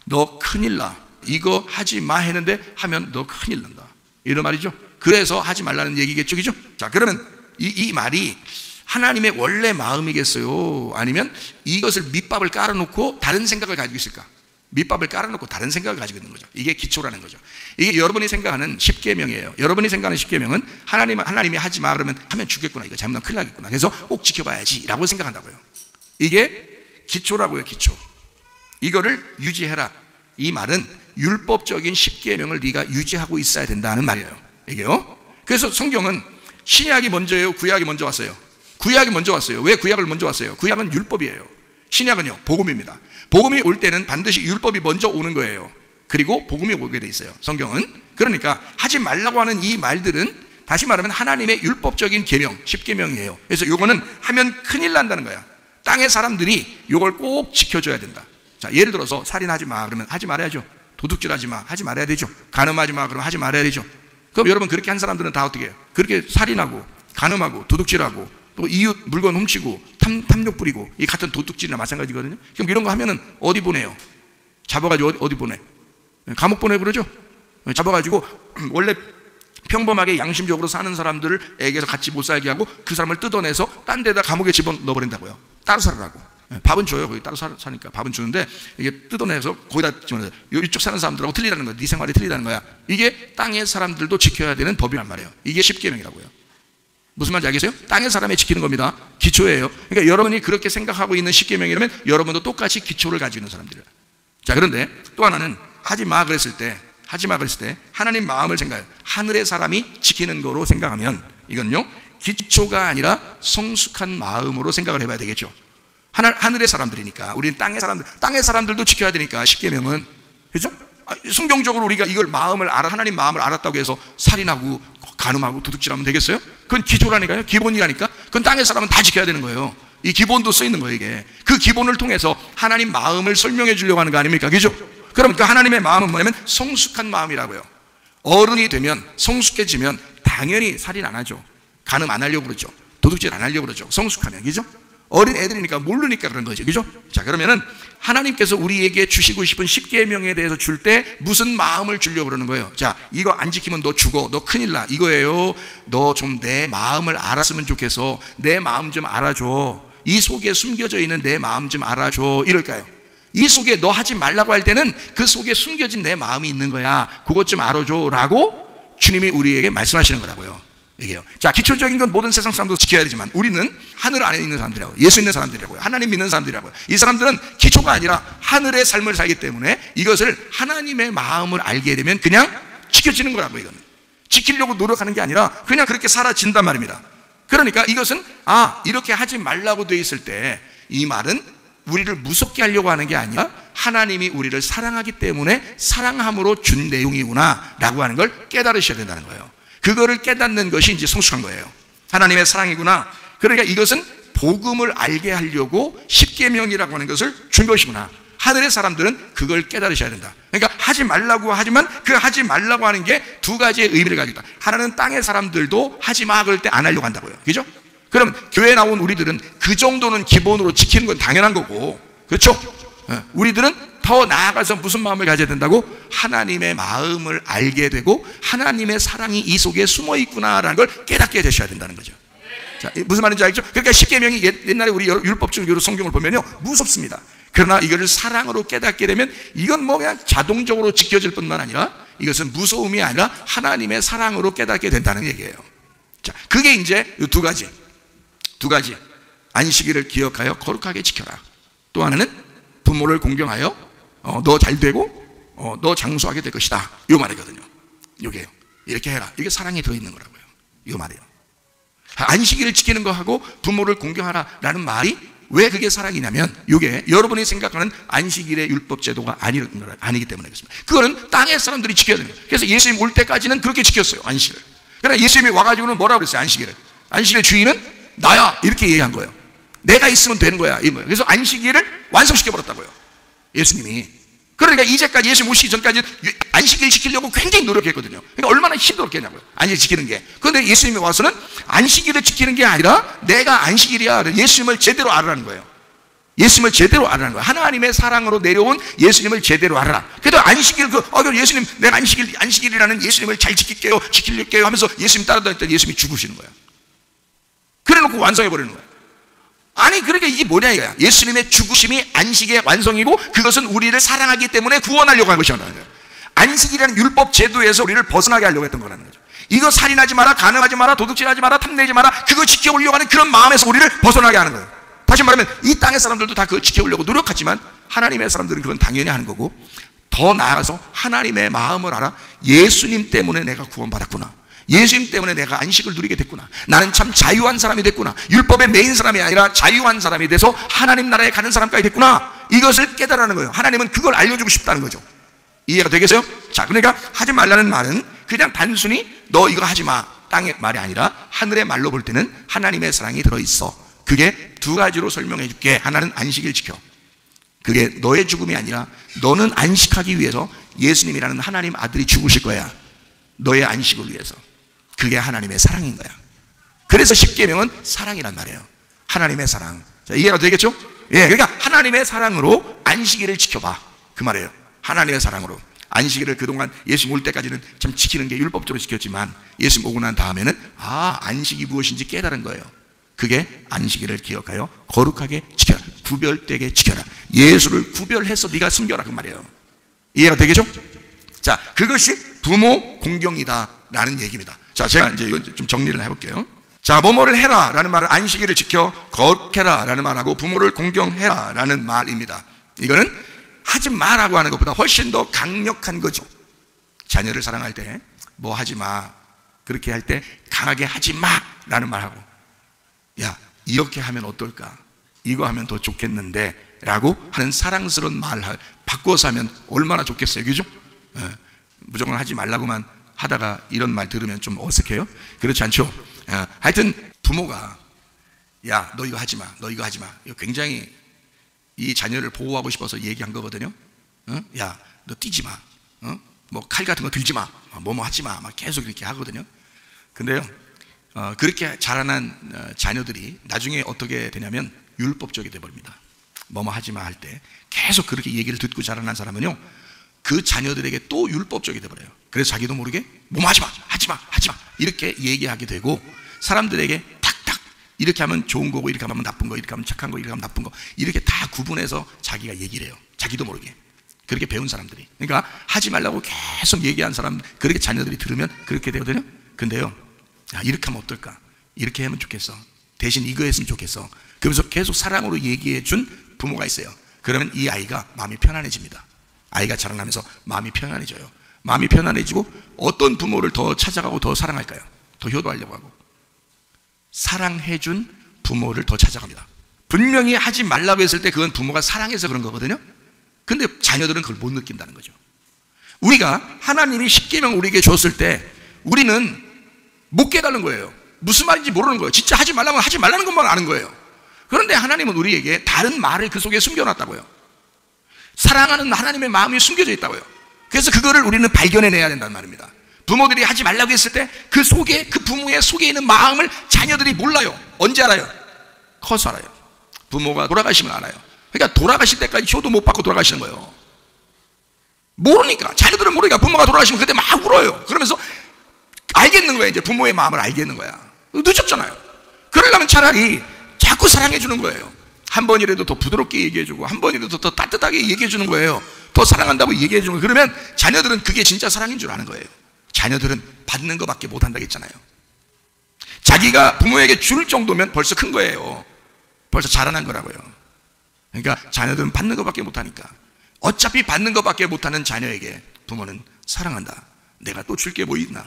너 큰일 나. 이거 하지 마 했는데 하면 너 큰일 난다, 이런 말이죠. 그래서 하지 말라는 얘기겠죠, 그죠? 자, 그러면 이 말이 하나님의 원래 마음이겠어요? 아니면 이것을 밑밥을 깔아놓고 다른 생각을 가지고 있을까? 밑밥을 깔아놓고 다른 생각을 가지고 있는 거죠. 이게 기초라는 거죠. 이게 여러분이 생각하는 십계명이에요. 여러분이 생각하는 십계명은 하나님이 하지 마 그러면 하면 죽겠구나, 이거 잘못하면 큰일 나겠구나, 그래서 꼭 지켜봐야지 라고 생각한다고요. 이게 기초라고요, 기초. 이거를 유지해라, 이 말은 율법적인 십계명을 네가 유지하고 있어야 된다는 말이에요, 이게요. 그래서 성경은 신약이 먼저예요, 구약이 먼저 왔어요? 구약이 먼저 왔어요. 왜 구약을 먼저 왔어요? 구약은 율법이에요. 신약은요, 복음입니다. 복음이 올 때는 반드시 율법이 먼저 오는 거예요. 그리고 복음이 오게 돼 있어요, 성경은. 그러니까 하지 말라고 하는 이 말들은 다시 말하면 하나님의 율법적인 계명, 십계명이에요. 그래서 요거는 하면 큰일 난다는 거야. 땅의 사람들이 요걸 꼭 지켜줘야 된다. 자, 예를 들어서 살인하지 마 그러면 하지 말아야죠. 도둑질하지 마, 하지 말아야 되죠. 간음하지 마 그러면 하지 말아야 되죠. 그럼 여러분 그렇게 한 사람들은 다 어떻게 해요? 그렇게 살인하고 간음하고 도둑질하고 또 이웃 물건 훔치고 탐욕 부리고 이 같은 도둑질이나 마찬가지거든요. 그럼 이런 거 하면은 어디 보내요? 잡아가지고 어디 보내? 감옥 보내 그러죠? 잡아가지고 원래 평범하게 양심적으로 사는 사람들에게서 같이 못 살게 하고 그 사람을 뜯어내서 딴 데다 감옥에 집어넣어버린다고요. 따로 살으라고. 밥은 줘요. 거기 따로 사니까 밥은 주는데 이게 뜯어내서 거기다 집어넣어요. 이쪽 사는 사람들하고 틀리다는 거야. 네 생활이 틀리다는 거야. 이게 땅의 사람들도 지켜야 되는 법이란 말이에요. 이게 십계명이라고요. 무슨 말인지 알겠어요? 땅의 사람이 지키는 겁니다. 기초예요. 그러니까 여러분이 그렇게 생각하고 있는 십계명이라면 여러분도 똑같이 기초를 가지고 있는 사람들이에요. 자, 그런데 또 하나는 하지 마 그랬을 때 하나님 마음을 생각해요. 하늘의 사람이 지키는 거로 생각하면 이건요 기초가 아니라 성숙한 마음으로 생각을 해봐야 되겠죠. 하늘의 사람들이니까 우리는 땅의 사람들도 지켜야 되니까 십계명은, 그죠? 성경적으로 우리가 이걸 하나님 마음을 알았다고 해서 살인하고 간음하고 도둑질하면 되겠어요? 그건 기초라니까요. 기본이라니까. 그건 땅의 사람은 다 지켜야 되는 거예요. 이 기본도 써 있는 거예요. 이게 그 기본을 통해서 하나님 마음을 설명해 주려고 하는 거 아닙니까? 그죠? 그럼 그 하나님의 마음은 뭐냐면 성숙한 마음이라고요. 어른이 되면 성숙해지면 당연히 살인 안 하죠. 간음 안 하려고 그러죠. 도둑질 안 하려고 그러죠. 성숙하면, 그죠? 어린 애들이니까 모르니까 그런 거죠. 그죠? 자, 그러면은 하나님께서 우리에게 주시고 싶은 십계명에 대해서 줄 때 무슨 마음을 주려고 그러는 거예요? 자, 이거 안 지키면 너 죽어. 너 큰일 나. 이거예요. 너 좀 내 마음을 알았으면 좋겠어. 내 마음 좀 알아줘. 이 속에 숨겨져 있는 내 마음 좀 알아줘. 이럴까요? 이 속에 너 하지 말라고 할 때는 그 속에 숨겨진 내 마음이 있는 거야. 그것 좀 알아줘. 라고 주님이 우리에게 말씀하시는 거라고요. 이게요. 자, 기초적인 건 모든 세상 사람도 지켜야 되지만 우리는 하늘 안에 있는 사람들이라고요. 예수 있는 사람들이라고요. 하나님 믿는 사람들이라고요. 이 사람들은 기초가 아니라 하늘의 삶을 살기 때문에 이것을 하나님의 마음을 알게 되면 그냥 지켜지는 거라고. 이거는 지키려고 노력하는 게 아니라 그냥 그렇게 사라진단 말입니다. 그러니까 이것은 이렇게 하지 말라고 돼 있을 때 이 말은 우리를 무섭게 하려고 하는 게 아니라 하나님이 우리를 사랑하기 때문에 사랑함으로 준 내용이구나 라고 하는 걸 깨달으셔야 된다는 거예요. 그거를 깨닫는 것이 이제 성숙한 거예요. 하나님의 사랑이구나. 그러니까 이것은 복음을 알게 하려고 십계명이라고 하는 것을 준 것이구나. 하늘의 사람들은 그걸 깨달으셔야 된다. 그러니까 하지 말라고 하지만 그 하지 말라고 하는 게 두 가지의 의미를 가지고 있다. 하나는 땅의 사람들도 하지 마 그럴 때 안 하려고 한다고요. 그죠? 그럼 교회에 나온 우리들은 그 정도는 기본으로 지키는 건 당연한 거고, 그렇죠? 우리들은 더 나아가서 무슨 마음을 가져야 된다고? 하나님의 마음을 알게 되고 하나님의 사랑이 이 속에 숨어 있구나라는 걸 깨닫게 되셔야 된다는 거죠. 자, 무슨 말인지 알겠죠? 그러니까 십계명이 옛날에 우리 율법적으로 성경을 보면요 무섭습니다. 그러나 이거를 사랑으로 깨닫게 되면 이건 뭐 그냥 자동적으로 지켜질 뿐만 아니라 이것은 무서움이 아니라 하나님의 사랑으로 깨닫게 된다는 얘기예요. 자, 그게 이제 두 가지 안식일을 기억하여 거룩하게 지켜라. 또 하나는 부모를 공경하여 너 잘 되고 너 장수하게 될 것이다. 이 말이거든요. 이게요. 이렇게 해라. 이게 사랑이 들어있는 거라고요. 이 말이에요. 안식일을 지키는 거하고 부모를 공경하라 라는 말이 왜 그게 사랑이냐면 이게 여러분이 생각하는 안식일의 율법 제도가 아니기 때문에 그렇습니다. 그거는 땅의 사람들이 지켜야 됩니다. 그래서 예수님 올 때까지는 그렇게 지켰어요. 안식일을. 그러나 예수님이 와가지고는 뭐라고 그랬어요? 안식일의 주인은 나야. 이렇게 얘기한 거예요. 내가 있으면 되는 거야. 그래서 안식일을 완성시켜버렸다고요. 예수님이. 그러니까 이제까지 예수님 오시기 전까지 안식일 지키려고 굉장히 노력했거든요. 그러니까 얼마나 힘들었겠냐고요. 안식일 지키는 게. 그런데 예수님이 와서는 안식일을 지키는 게 아니라 내가 안식일이야. 예수님을 제대로 알아라는 거예요. 예수님을 제대로 알아라는 거예요. 하나님의 사랑으로 내려온 예수님을 제대로 알아라. 그래도 안식일 예수님 내가 안식일이라는 예수님을 잘 지킬게요 하면서 예수님 따라다녔더니 예수님이 죽으시는 거예요. 그래놓고 완성해버리는 거예요. 아니 그러니까 이게 뭐냐 이거야. 예수님의 죽으심이 안식의 완성이고 그것은 우리를 사랑하기 때문에 구원하려고 한 것이라는 거예요. 안식이라는 율법 제도에서 우리를 벗어나게 하려고 했던 거라는 거죠. 이거 살인하지 마라, 간음하지 마라, 도둑질하지 마라, 탐내지 마라, 그거 지켜오려고 하는 그런 마음에서 우리를 벗어나게 하는 거예요. 다시 말하면 이 땅의 사람들도 다 그거 지켜오려고 노력하지만 하나님의 사람들은 그건 당연히 하는 거고, 더 나아가서 하나님의 마음을 알아. 예수님 때문에 내가 구원받았구나. 예수님 때문에 내가 안식을 누리게 됐구나. 나는 참 자유한 사람이 됐구나. 율법에 매인 사람이 아니라 자유한 사람이 돼서 하나님 나라에 가는 사람까지 됐구나. 이것을 깨달으라는 거예요. 하나님은 그걸 알려주고 싶다는 거죠. 이해가 되겠어요? 자, 그러니까 하지 말라는 말은 그냥 단순히 너 이거 하지 마 땅의 말이 아니라 하늘의 말로 볼 때는 하나님의 사랑이 들어있어. 그게 두 가지로 설명해 줄게. 하나는 안식일 지켜. 그게 너의 죽음이 아니라 너는 안식하기 위해서 예수님이라는 하나님 아들이 죽으실 거야. 너의 안식을 위해서. 그게 하나님의 사랑인 거야. 그래서 십계명은 사랑이란 말이에요. 하나님의 사랑. 자, 이해가 되겠죠? 예, 그러니까 하나님의 사랑으로 안식일을 지켜봐, 그 말이에요. 하나님의 사랑으로 안식일을 그동안 예수님 올 때까지는 참 지키는 게 율법적으로 지켰지만 예수님 오고 난 다음에는 안식이 무엇인지 깨달은 거예요. 그게 안식일을 기억하여 거룩하게 지켜라, 구별되게 지켜라. 예수를 구별해서 네가 숨겨라, 그 말이에요. 이해가 되겠죠? 자, 그것이 부모 공경이다 라는 얘기입니다. 자, 제가 이제 이거 좀 정리를 해볼게요. 자, 뭐뭐를 해라 라는 말은 안식일을 지켜 거룩해라 라는 말하고 부모를 공경해라 라는 말입니다. 이거는 하지 마라고 하는 것보다 훨씬 더 강력한 거죠. 자녀를 사랑할 때 뭐 하지 마, 그렇게 할 때 강하게 하지 마 라는 말하고, 야, 이렇게 하면 어떨까, 이거 하면 더 좋겠는데 라고 하는 사랑스러운 말을 바꿔서 하면 얼마나 좋겠어요, 그죠? 무조건 하지 말라고만 하다가 이런 말 들으면 좀 어색해요? 그렇지 않죠? 하여튼 부모가 야, 너 이거 하지 마, 너 이거 하지 마, 이거 굉장히 이 자녀를 보호하고 싶어서 얘기한 거거든요. 야, 너 뛰지 마, 뭐 칼 같은 거 들지 마, 뭐뭐 하지 마, 막 계속 이렇게 하거든요. 근데요, 그렇게 자라난 자녀들이 나중에 어떻게 되냐면 율법적이 돼버립니다. 뭐뭐 하지 마 할 때 계속 그렇게 얘기를 듣고 자라난 사람은요, 그 자녀들에게 또 율법적이 돼버려요. 그래서 자기도 모르게 뭐뭐 하지 마, 하지 마, 하지 마 이렇게 얘기하게 되고, 사람들에게 탁탁 이렇게 하면 좋은 거고, 이렇게 하면 나쁜 거, 이렇게 하면 착한 거, 이렇게 하면 나쁜 거, 이렇게 다 구분해서 자기가 얘기를 해요. 자기도 모르게. 그렇게 배운 사람들이. 그러니까 하지 말라고 계속 얘기한 사람, 그렇게 자녀들이 들으면 그렇게 되거든요. 근데요, 야, 이렇게 하면 어떨까, 이렇게 하면 좋겠어, 대신 이거 했으면 좋겠어, 그러면서 계속 사랑으로 얘기해 준 부모가 있어요. 그러면 이 아이가 마음이 편안해집니다. 아이가 자라나면서 마음이 편안해져요. 마음이 편안해지고 어떤 부모를 더 찾아가고 더 사랑할까요? 더 효도하려고 하고, 사랑해준 부모를 더 찾아갑니다. 분명히 하지 말라고 했을 때 그건 부모가 사랑해서 그런 거거든요. 근데 자녀들은 그걸 못 느낀다는 거죠. 우리가 하나님이 십계명 우리에게 줬을 때 우리는 못 깨달은 거예요. 무슨 말인지 모르는 거예요. 진짜 하지 말라면 하지 말라는 것만 아는 거예요. 그런데 하나님은 우리에게 다른 말을 그 속에 숨겨놨다고요. 사랑하는 하나님의 마음이 숨겨져 있다고요. 그래서 그거를 우리는 발견해내야 된다는 말입니다. 부모들이 하지 말라고 했을 때 그 속에, 그 부모의 속에 있는 마음을 자녀들이 몰라요. 언제 알아요? 커서 알아요. 부모가 돌아가시면 알아요. 그러니까 돌아가실 때까지 효도 못 받고 돌아가시는 거예요. 모르니까, 자녀들은 모르니까 부모가 돌아가시면 그때 막 울어요. 그러면서 알겠는 거야. 이제 부모의 마음을 알겠는 거야. 늦었잖아요. 그러려면 차라리 자꾸 사랑해 주는 거예요. 한 번이라도 더 부드럽게 얘기해 주고, 한 번이라도 더 따뜻하게 얘기해 주는 거예요. 더 사랑한다고 얘기해 주는 거예요. 그러면 자녀들은 그게 진짜 사랑인 줄 아는 거예요. 자녀들은 받는 것밖에 못 한다고 했잖아요. 자기가 부모에게 줄 정도면 벌써 큰 거예요. 벌써 자라난 거라고요. 그러니까 자녀들은 받는 것밖에 못 하니까, 어차피 받는 것밖에 못하는 자녀에게 부모는 사랑한다, 내가 또 줄 게 뭐 있나,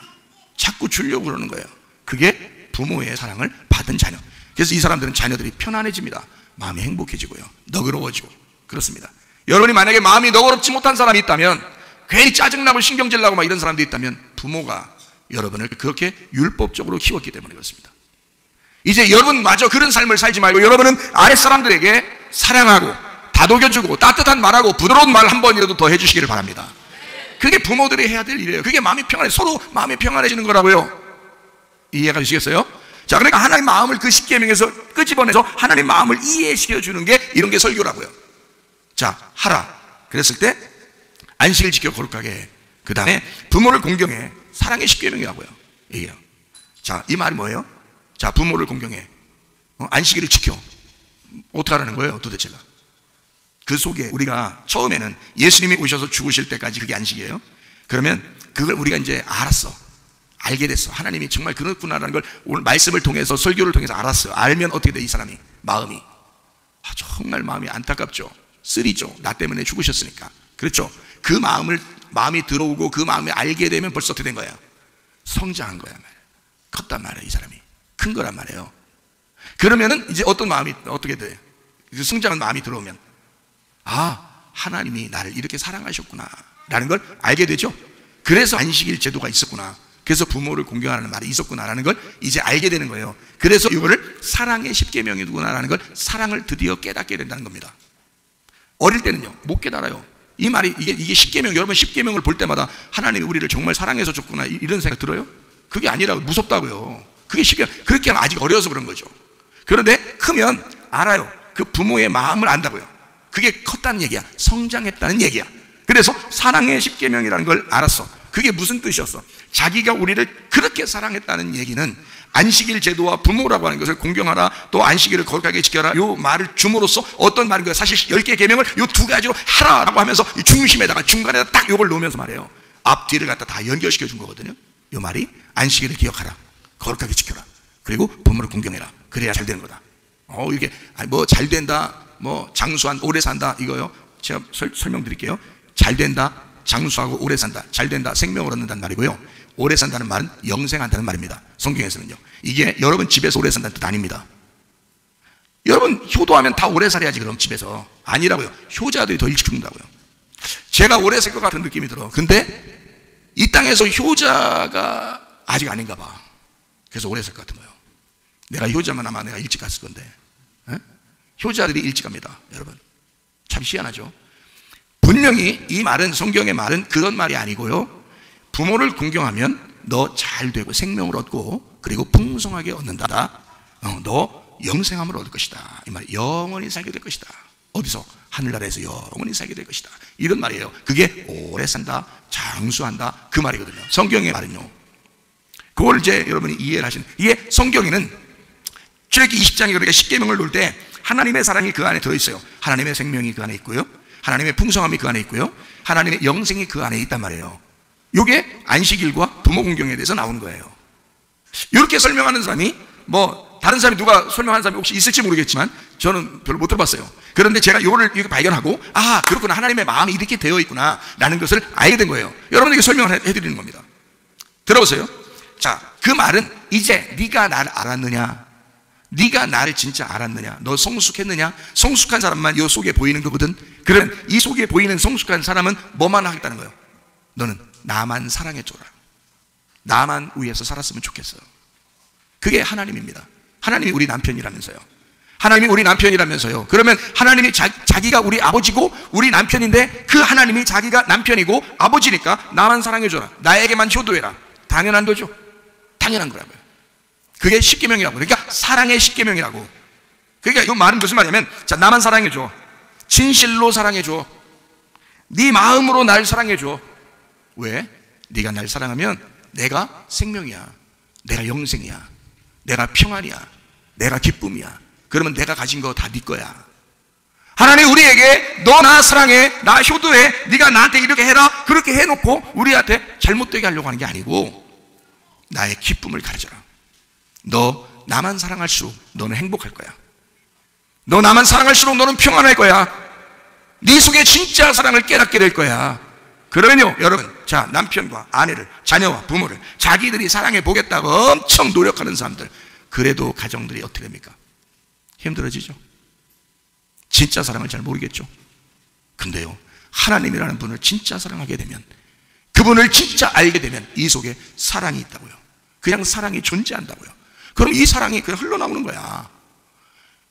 자꾸 주려고 그러는 거예요. 그게 부모의 사랑을 받은 자녀. 그래서 이 사람들은 자녀들이 편안해집니다. 마음이 행복해지고요, 너그러워지고. 그렇습니다. 여러분이 만약에 마음이 너그럽지 못한 사람이 있다면, 괜히 짜증나고 신경질 나고 막 이런 사람들이 있다면 부모가 여러분을 그렇게 율법적으로 키웠기 때문에 그렇습니다. 이제 여러분 마저 그런 삶을 살지 말고, 여러분은 아랫사람들에게 사랑하고 다독여주고 따뜻한 말하고 부드러운 말 한 번이라도 더 해주시기를 바랍니다. 그게 부모들이 해야 될 일이에요. 그게 마음이 평안해, 서로 마음이 평안해지는 거라고요. 이해가 되시겠어요? 자, 그러니까 하나님 마음을 그 십계명에서 끄집어내서 하나님 마음을 이해시켜주는 게 이런 게 설교라고요. 자, 하라 그랬을 때 안식을 지켜 거룩하게 해. 그 다음에 부모를 공경해. 사랑의 십계명이라고요. 이게요. 자, 이 말이 뭐예요? 자, 부모를 공경해. 안식일을 지켜. 어떻게 하라는 거예요, 도대체가? 그 속에 우리가 처음에는 예수님이 오셔서 죽으실 때까지 그게 안식이에요. 그러면 그걸 우리가 이제 알았어. 알게 됐어. 하나님이 정말 그렇구나라는 걸 오늘 말씀을 통해서, 설교를 통해서 알았어요. 알면 어떻게 돼, 이 사람이? 마음이. 정말 마음이 안타깝죠. 쓰리죠. 나 때문에 죽으셨으니까. 그렇죠. 그 마음이 들어오고 그 마음을 알게 되면 벌써 어떻게 된 거예요? 성장한 거야 말이에요. 컸단 말이에요. 이 사람이 큰 거란 말이에요. 그러면은 이제 어떤 마음이 어떻게 돼? 성장한 마음이 들어오면, 하나님이 나를 이렇게 사랑하셨구나 라는 걸 알게 되죠. 그래서 안식일 제도가 있었구나, 그래서 부모를 공경하라는 말이 있었구나 라는 걸 이제 알게 되는 거예요. 그래서 이거를 사랑의 십계명이구나 라는 걸, 사랑을 드디어 깨닫게 된다는 겁니다. 어릴 때는요 못 깨달아요. 이 말이 이게 십계명, 여러분 십계명을 볼 때마다 하나님이 우리를 정말 사랑해서 줬구나 이런 생각 들어요? 그게 아니라고, 무섭다고요. 그게 십계명, 그렇게 하면 아직 어려서 그런 거죠. 그런데 크면 알아요. 그 부모의 마음을 안다고요. 그게 컸다는 얘기야. 성장했다는 얘기야. 그래서 사랑의 십계명이라는 걸 알았어. 그게 무슨 뜻이었어? 자기가 우리를 그렇게 사랑했다는 얘기는 안식일 제도와 부모라고 하는 것을 공경하라, 또 안식일을 거룩하게 지켜라, 요 말을 줌으로써 어떤 말인 거예요? 사실 10개 계명을 요 두 가지로 하라라고 하면서 중심에다가 중간에다 딱 요걸 놓으면서 말해요. 앞뒤를 갖다 다 연결시켜 준 거거든요. 요 말이 안식일을 기억하라, 거룩하게 지켜라, 그리고 부모를 공경해라. 그래야 잘 되는 거다. 이게 뭐 잘 된다, 뭐 장수한 오래 산다 이거요. 제가 설명드릴게요. 잘 된다, 장수하고 오래 산다, 잘 된다, 생명을 얻는다는 말이고요. 오래 산다는 말은 영생한다는 말입니다. 성경에서는요. 이게 여러분 집에서 오래 산다는 뜻 아닙니다. 여러분 효도하면 다 오래 살아야지. 그럼 집에서 아니라고요. 효자들이 더 일찍 죽는다고요. 제가 오래 살 것 같은 느낌이 들어. 근데 이 땅에서 효자가 아직 아닌가 봐. 그래서 오래 살 것 같은 거예요. 내가 효자면 아마 내가 일찍 갔을 건데. 에? 효자들이 일찍 갑니다. 여러분 참 희한하죠. 분명히 이 말은, 성경의 말은 그런 말이 아니고요. 부모를 공경하면 너 잘 되고 생명을 얻고 그리고 풍성하게 얻는다. 너 영생함을 얻을 것이다. 이 말이 영원히 살게 될 것이다. 어디서? 하늘나라에서 영원히 살게 될 것이다. 이런 말이에요. 그게 오래 산다, 장수한다, 그 말이거든요. 성경의 말은요. 그걸 이제 여러분이 이해를 하시는, 이게 성경에는 출애굽기 20장에 그렇게 십계명을 놓을 때 하나님의 사랑이 그 안에 들어있어요. 하나님의 생명이 그 안에 있고요, 하나님의 풍성함이 그 안에 있고요, 하나님의 영생이 그 안에 있단 말이에요. 이게 안식일과 부모 공경에 대해서 나오는 거예요. 이렇게 설명하는 사람이, 뭐 다른 사람이 누가 설명하는 사람이 혹시 있을지 모르겠지만 저는 별로 못 들어봤어요. 그런데 제가 이거를 이렇게 발견하고, 아 그렇구나, 하나님의 마음이 이렇게 되어 있구나 라는 것을 알게 된 거예요. 여러분에게 설명을 해드리는 겁니다. 들어보세요. 자, 그 말은 이제 네가 나를 알았느냐, 네가 나를 진짜 알았느냐, 너 성숙했느냐. 성숙한 사람만 이 속에 보이는 거거든. 그러면 이 속에 보이는 성숙한 사람은 뭐만 하겠다는 거예요? 너는 나만 사랑해줘라, 나만 위해서 살았으면 좋겠어요. 그게 하나님입니다. 하나님이 우리 남편이라면서요. 하나님이 우리 남편이라면서요. 그러면 하나님이 자기가 우리 아버지고 우리 남편인데, 그 하나님이 자기가 남편이고 아버지니까 나만 사랑해줘라, 나에게만 효도해라. 당연한 거죠. 당연한 거라고요. 그게 십계명이라고. 그러니까 사랑의 십계명이라고. 그러니까 이 말은 무슨 말이냐면, 자, 나만 사랑해줘, 진실로 사랑해줘, 네 마음으로 날 사랑해줘. 왜? 네가 날 사랑하면 내가 생명이야, 내가 영생이야, 내가 평안이야, 내가 기쁨이야. 그러면 내가 가진 거 다 네 거야. 하나님 우리에게 너 나 사랑해, 나 효도해, 네가 나한테 이렇게 해라, 그렇게 해놓고 우리한테 잘못되게 하려고 하는 게 아니고, 나의 기쁨을 가르쳐라. 너 나만 사랑할수록 너는 행복할 거야. 너 나만 사랑할수록 너는 평안할 거야. 네 속에 진짜 사랑을 깨닫게 될 거야. 그러면요 여러분, 자, 남편과 아내를, 자녀와 부모를 자기들이 사랑해 보겠다고 엄청 노력하는 사람들, 그래도 가정들이 어떻게 됩니까? 힘들어지죠. 진짜 사랑을 잘 모르겠죠. 근데요, 하나님이라는 분을 진짜 사랑하게 되면, 그분을 진짜 알게 되면 이 속에 사랑이 있다고요. 그냥 사랑이 존재한다고요. 그럼 이 사랑이 그냥 흘러나오는 거야.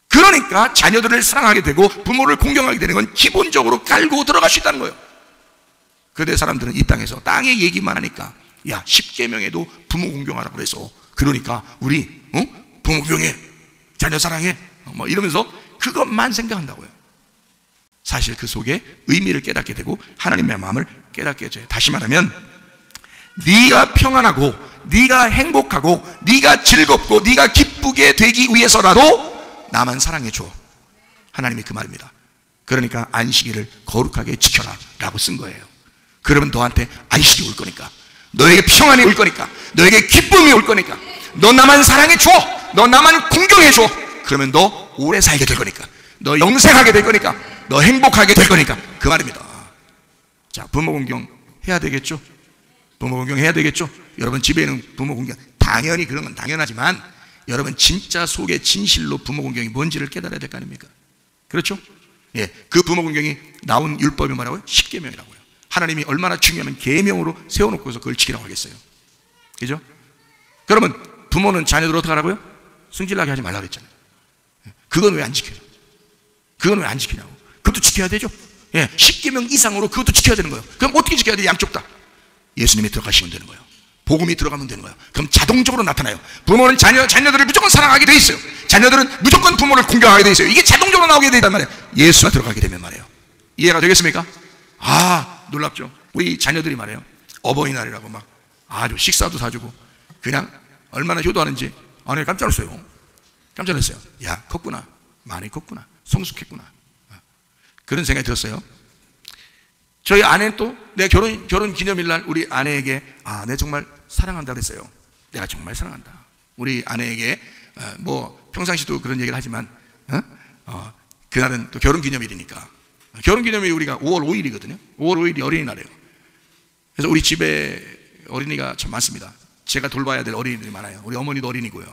그러니까 자녀들을 사랑하게 되고 부모를 공경하게 되는 건 기본적으로 깔고 들어갈 수 있다는 거예요. 그런데 사람들은 이 땅에서 땅의 얘기만 하니까, 야, 십계명에도 부모 공경하라고 그래서, 그러니까 우리 부모 공경해, 자녀 사랑해, 뭐 이러면서 그것만 생각한다고요. 사실 그 속에 의미를 깨닫게 되고 하나님의 마음을 깨닫게 해줘요. 다시 말하면, 네가 평안하고 네가 행복하고 네가 즐겁고 네가 기쁘게 되기 위해서라도 나만 사랑해줘. 하나님이 그 말입니다. 그러니까 안식일을 거룩하게 지켜라 라고 쓴 거예요. 그러면 너한테 안식이 올 거니까, 너에게 평안이 올 거니까, 너에게 기쁨이 올 거니까, 너 나만 사랑해줘, 너 나만 공경해줘. 그러면 너 오래 살게 될 거니까, 너 영생하게 될 거니까, 너 행복하게 될 거니까, 그 말입니다. 자, 부모 공경 해야 되겠죠? 부모 공경 해야 되겠죠? 여러분 집에 있는 부모 공경, 당연히 그런 건 당연하지만 여러분 진짜 속에 진실로 부모 공경이 뭔지를 깨달아야 될 거 아닙니까? 그렇죠? 예, 그 부모 공경이 나온 율법이 뭐라고요? 십계명이라고요. 하나님이 얼마나 중요하면 계명으로 세워놓고서 그걸 지키라고 하겠어요. 그죠? 그러면 부모는 자녀들 어떻게 하라고요? 승질나게 하지 말라고 그랬잖아요. 그건 왜 안 지켜요? 그건 왜 안 지키냐고. 그것도 지켜야 되죠. 예, 10계명 이상으로 그것도 지켜야 되는 거예요. 그럼 어떻게 지켜야 돼? 양쪽 다 예수님이 들어가시면 되는 거예요. 복음이 들어가면 되는 거예요. 그럼 자동적으로 나타나요. 부모는 자녀들을 무조건 사랑하게 돼 있어요. 자녀들은 무조건 부모를 공경하게 돼 있어요. 이게 자동적으로 나오게 돼 있단 말이에요. 예수가 들어가게 되면 말이에요. 이해가 되겠습니까? 아, 놀랍죠. 우리 자녀들이 말이에요, 어버이날이라고 막 아주 식사도 사주고 그냥 얼마나 효도하는지 내가 깜짝 놀랐어요. 깜짝 놀랐어요. 야, 컸구나, 많이 컸구나, 성숙했구나, 그런 생각이 들었어요. 저희 아내는 또 내 결혼 기념일날 우리 아내에게 내가 정말 사랑한다 그랬어요. 내가 정말 사랑한다. 우리 아내에게 뭐 평상시도 그런 얘기를 하지만 그날은 또 결혼 기념일이니까, 결혼 기념일이 우리가 5월 5일이거든요 5월 5일이 어린이날이에요. 그래서 우리 집에 어린이가 참 많습니다. 제가 돌봐야 될 어린이들이 많아요. 우리 어머니도 어린이고요,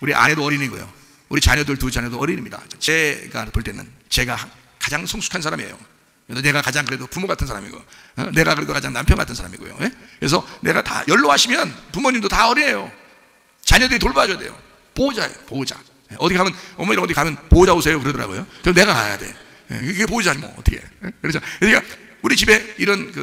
우리 아내도 어린이고요, 우리 자녀들 두 자녀도 어린입니다. 제가 볼 때는 제가 가장 성숙한 사람이에요. 내가 가장 그래도 부모 같은 사람이고, 내가 그래도 가장 남편 같은 사람이고요. 그래서 내가 다 연로하시면 부모님도 다 어려요. 자녀들이 돌봐줘야 돼요. 보호자예요, 보호자. 어디 가면, 어머니랑 어디 가면 보호자 오세요 그러더라고요. 그럼 내가 가야 돼. 이게 보호자지 뭐 어떻게. 그래서 그러니까 우리 집에 이런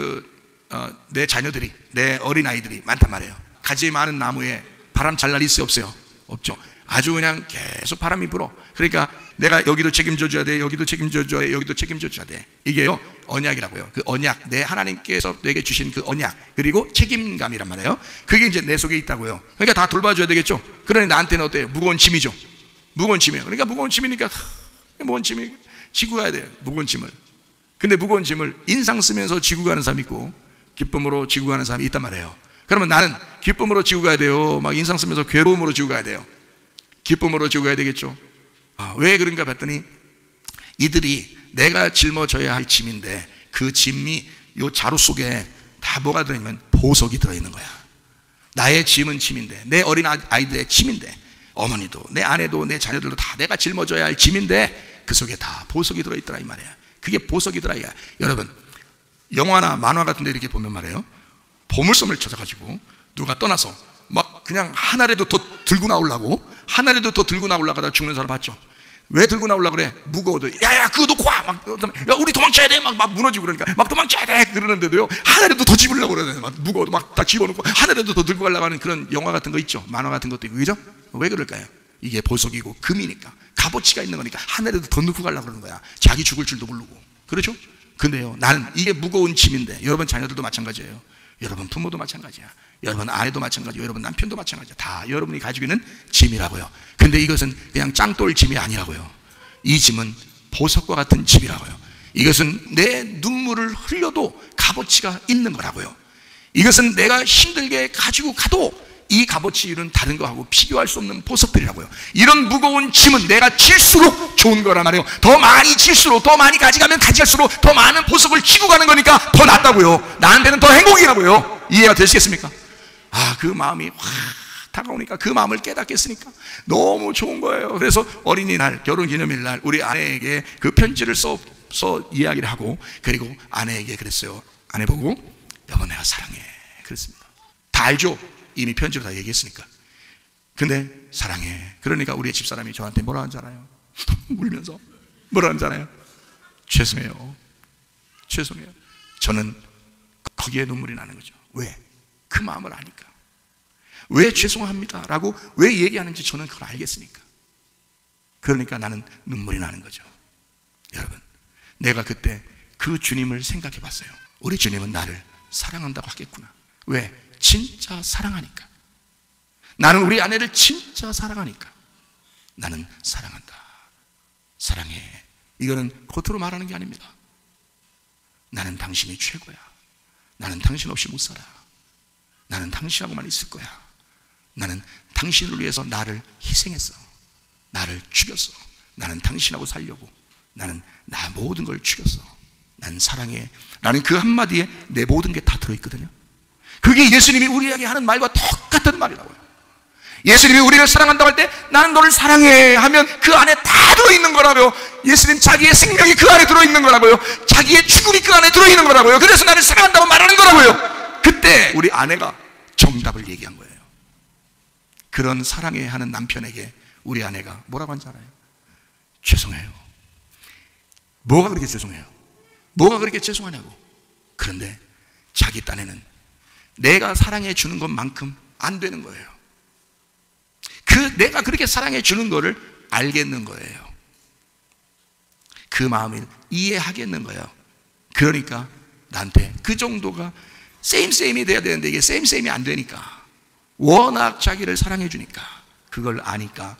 내 자녀들이, 내 어린 아이들이 많단 말이에요. 가지 많은 나무에 바람 잘 날 있어요, 없어요? 없죠. 아주 그냥 계속 바람이 불어. 그러니까 내가 여기도 책임져 줘야 돼, 여기도 책임져 줘야 돼, 여기도 책임져 줘야 돼. 이게요, 언약이라고요. 그 언약, 내 하나님께서 내게 주신 그 언약, 그리고 책임감이란 말이에요. 그게 이제 내 속에 있다고요. 그러니까 다 돌봐줘야 되겠죠. 그러니 나한테는 어때요? 무거운 짐이죠. 무거운 짐이에요. 그러니까 무거운 짐이니까 무거운 짐이 지고 가야 돼요, 무거운 짐을. 근데 무거운 짐을 인상 쓰면서 지고 가는 사람이 있고 기쁨으로 지고 가는 사람이 있단 말이에요. 그러면 나는 기쁨으로 지고 가야 돼요, 막 인상 쓰면서 괴로움으로 지고 가야 돼요? 기쁨으로 지고 가야 되겠죠. 왜 그런가 봤더니 이들이 내가 짊어져야 할 짐인데 그 짐이 요 자루 속에 다 뭐가 들어있냐면 보석이 들어있는 거야. 나의 짐은 짐인데, 내 어린 아이들의 짐인데, 어머니도 내 아내도 내 자녀들도 다 내가 짊어져야 할 짐인데 그 속에 다 보석이 들어있더라 이 말이야. 그게 보석이더라 이야. 여러분, 영화나 만화 같은 데 이렇게 보면 말이에요, 보물섬을 찾아가지고 누가 떠나서 막 그냥 하나라도 더 들고 나오려고, 하나라도 더 들고 나오려고 하다가 죽는 사람 봤죠? 왜 들고 나오려고 그래? 무거워도 야야 그거 놓고 와! 막, 야 우리 도망쳐야 돼! 막 무너지고 그러니까 막 도망쳐야 돼! 그러는데도요, 하나라도 더 집으려고 그러네. 막 무거워도 막 다 집어넣고 하나라도 더 들고 가려고 하는 그런 영화 같은 거 있죠? 만화 같은 것도 있고, 그죠? 왜 그럴까요? 이게 보석이고 금이니까, 값어치가 있는 거니까 하나라도 더 넣고 가려고 그러는 거야. 자기 죽을 줄도 모르고. 그렇죠? 근데요, 나는 이게 무거운 짐인데, 여러분 자녀들도 마찬가지예요. 여러분 부모도 마찬가지야. 여러분 아내도 마찬가지고, 여러분 남편도 마찬가지야. 다 여러분이 가지고 있는 짐이라고요. 근데 이것은 그냥 짱돌 짐이 아니라고요. 이 짐은 보석과 같은 짐이라고요. 이것은 내 눈물을 흘려도 값어치가 있는 거라고요. 이것은 내가 힘들게 가지고 가도 이 값어치는 다른 거하고 비교할 수 없는 보석들이라고요. 이런 무거운 짐은 내가 질수록 좋은 거란 말이에요. 더 많이 질수록, 더 많이 가져가면 가져갈수록 더 많은 보석을 지고 가는 거니까 더 낫다고요. 나한테는 더 행복이라고요. 이해가 되시겠습니까? 그 마음이 확 다가오니까, 그 마음을 깨닫겠으니까 너무 좋은 거예요. 그래서 어린이날, 결혼기념일날 우리 아내에게 그 편지를 써 이야기를 하고, 그리고 아내에게 그랬어요. 아내 보고 여보 내가 사랑해 그랬습니다. 다 알죠? 이미 편지로 다 얘기했으니까. 근데 사랑해. 그러니까 우리 집사람이 저한테 뭐라 하는지 알아요? 울면서 뭐라 하는지 알아요? 죄송해요. 죄송해요. 저는 거기에 눈물이 나는 거죠. 왜? 그 마음을 아니까. 왜 죄송합니다 라고 왜 얘기하는지 저는 그걸 알겠으니까. 그러니까 나는 눈물이 나는 거죠. 여러분, 내가 그때 그 주님을 생각해 봤어요. 우리 주님은 나를 사랑한다고 하겠구나. 왜? 진짜 사랑하니까. 나는 우리 아내를 진짜 사랑하니까 나는 사랑한다. 사랑해. 이거는 겉으로 말하는 게 아닙니다. 나는 당신이 최고야. 나는 당신 없이 못 살아. 나는 당신하고만 있을 거야. 나는 당신을 위해서 나를 희생했어. 나를 죽였어. 나는 당신하고 살려고. 나는 나 모든 걸 죽였어. 난 사랑해. 라는 그 한마디에 내 모든 게 다 들어있거든요. 그게 예수님이 우리에게 하는 말과 똑같은 말이라고요. 예수님이 우리를 사랑한다고 할 때 나는 너를 사랑해 하면 그 안에 다 들어있는 거라고요. 예수님 자기의 생명이 그 안에 들어있는 거라고요. 자기의 죽음이 그 안에 들어있는 거라고요. 그래서 나를 사랑한다고 말하는 거라고요. 그때 우리 아내가 정답을 얘기한 거예요. 그런 사랑해 하는 남편에게 우리 아내가 뭐라고 한지 알아요? 죄송해요. 뭐가 그렇게 죄송해요? 뭐가 그렇게 죄송하냐고. 그런데 자기 딴에는 내가 사랑해 주는 것만큼 안 되는 거예요. 내가 그렇게 사랑해 주는 거를 알겠는 거예요. 그 마음을 이해하겠는 거예요. 그러니까 나한테 그 정도가 세임이 돼야 되는데 이게 세임이 안 되니까, 워낙 자기를 사랑해 주니까, 그걸 아니까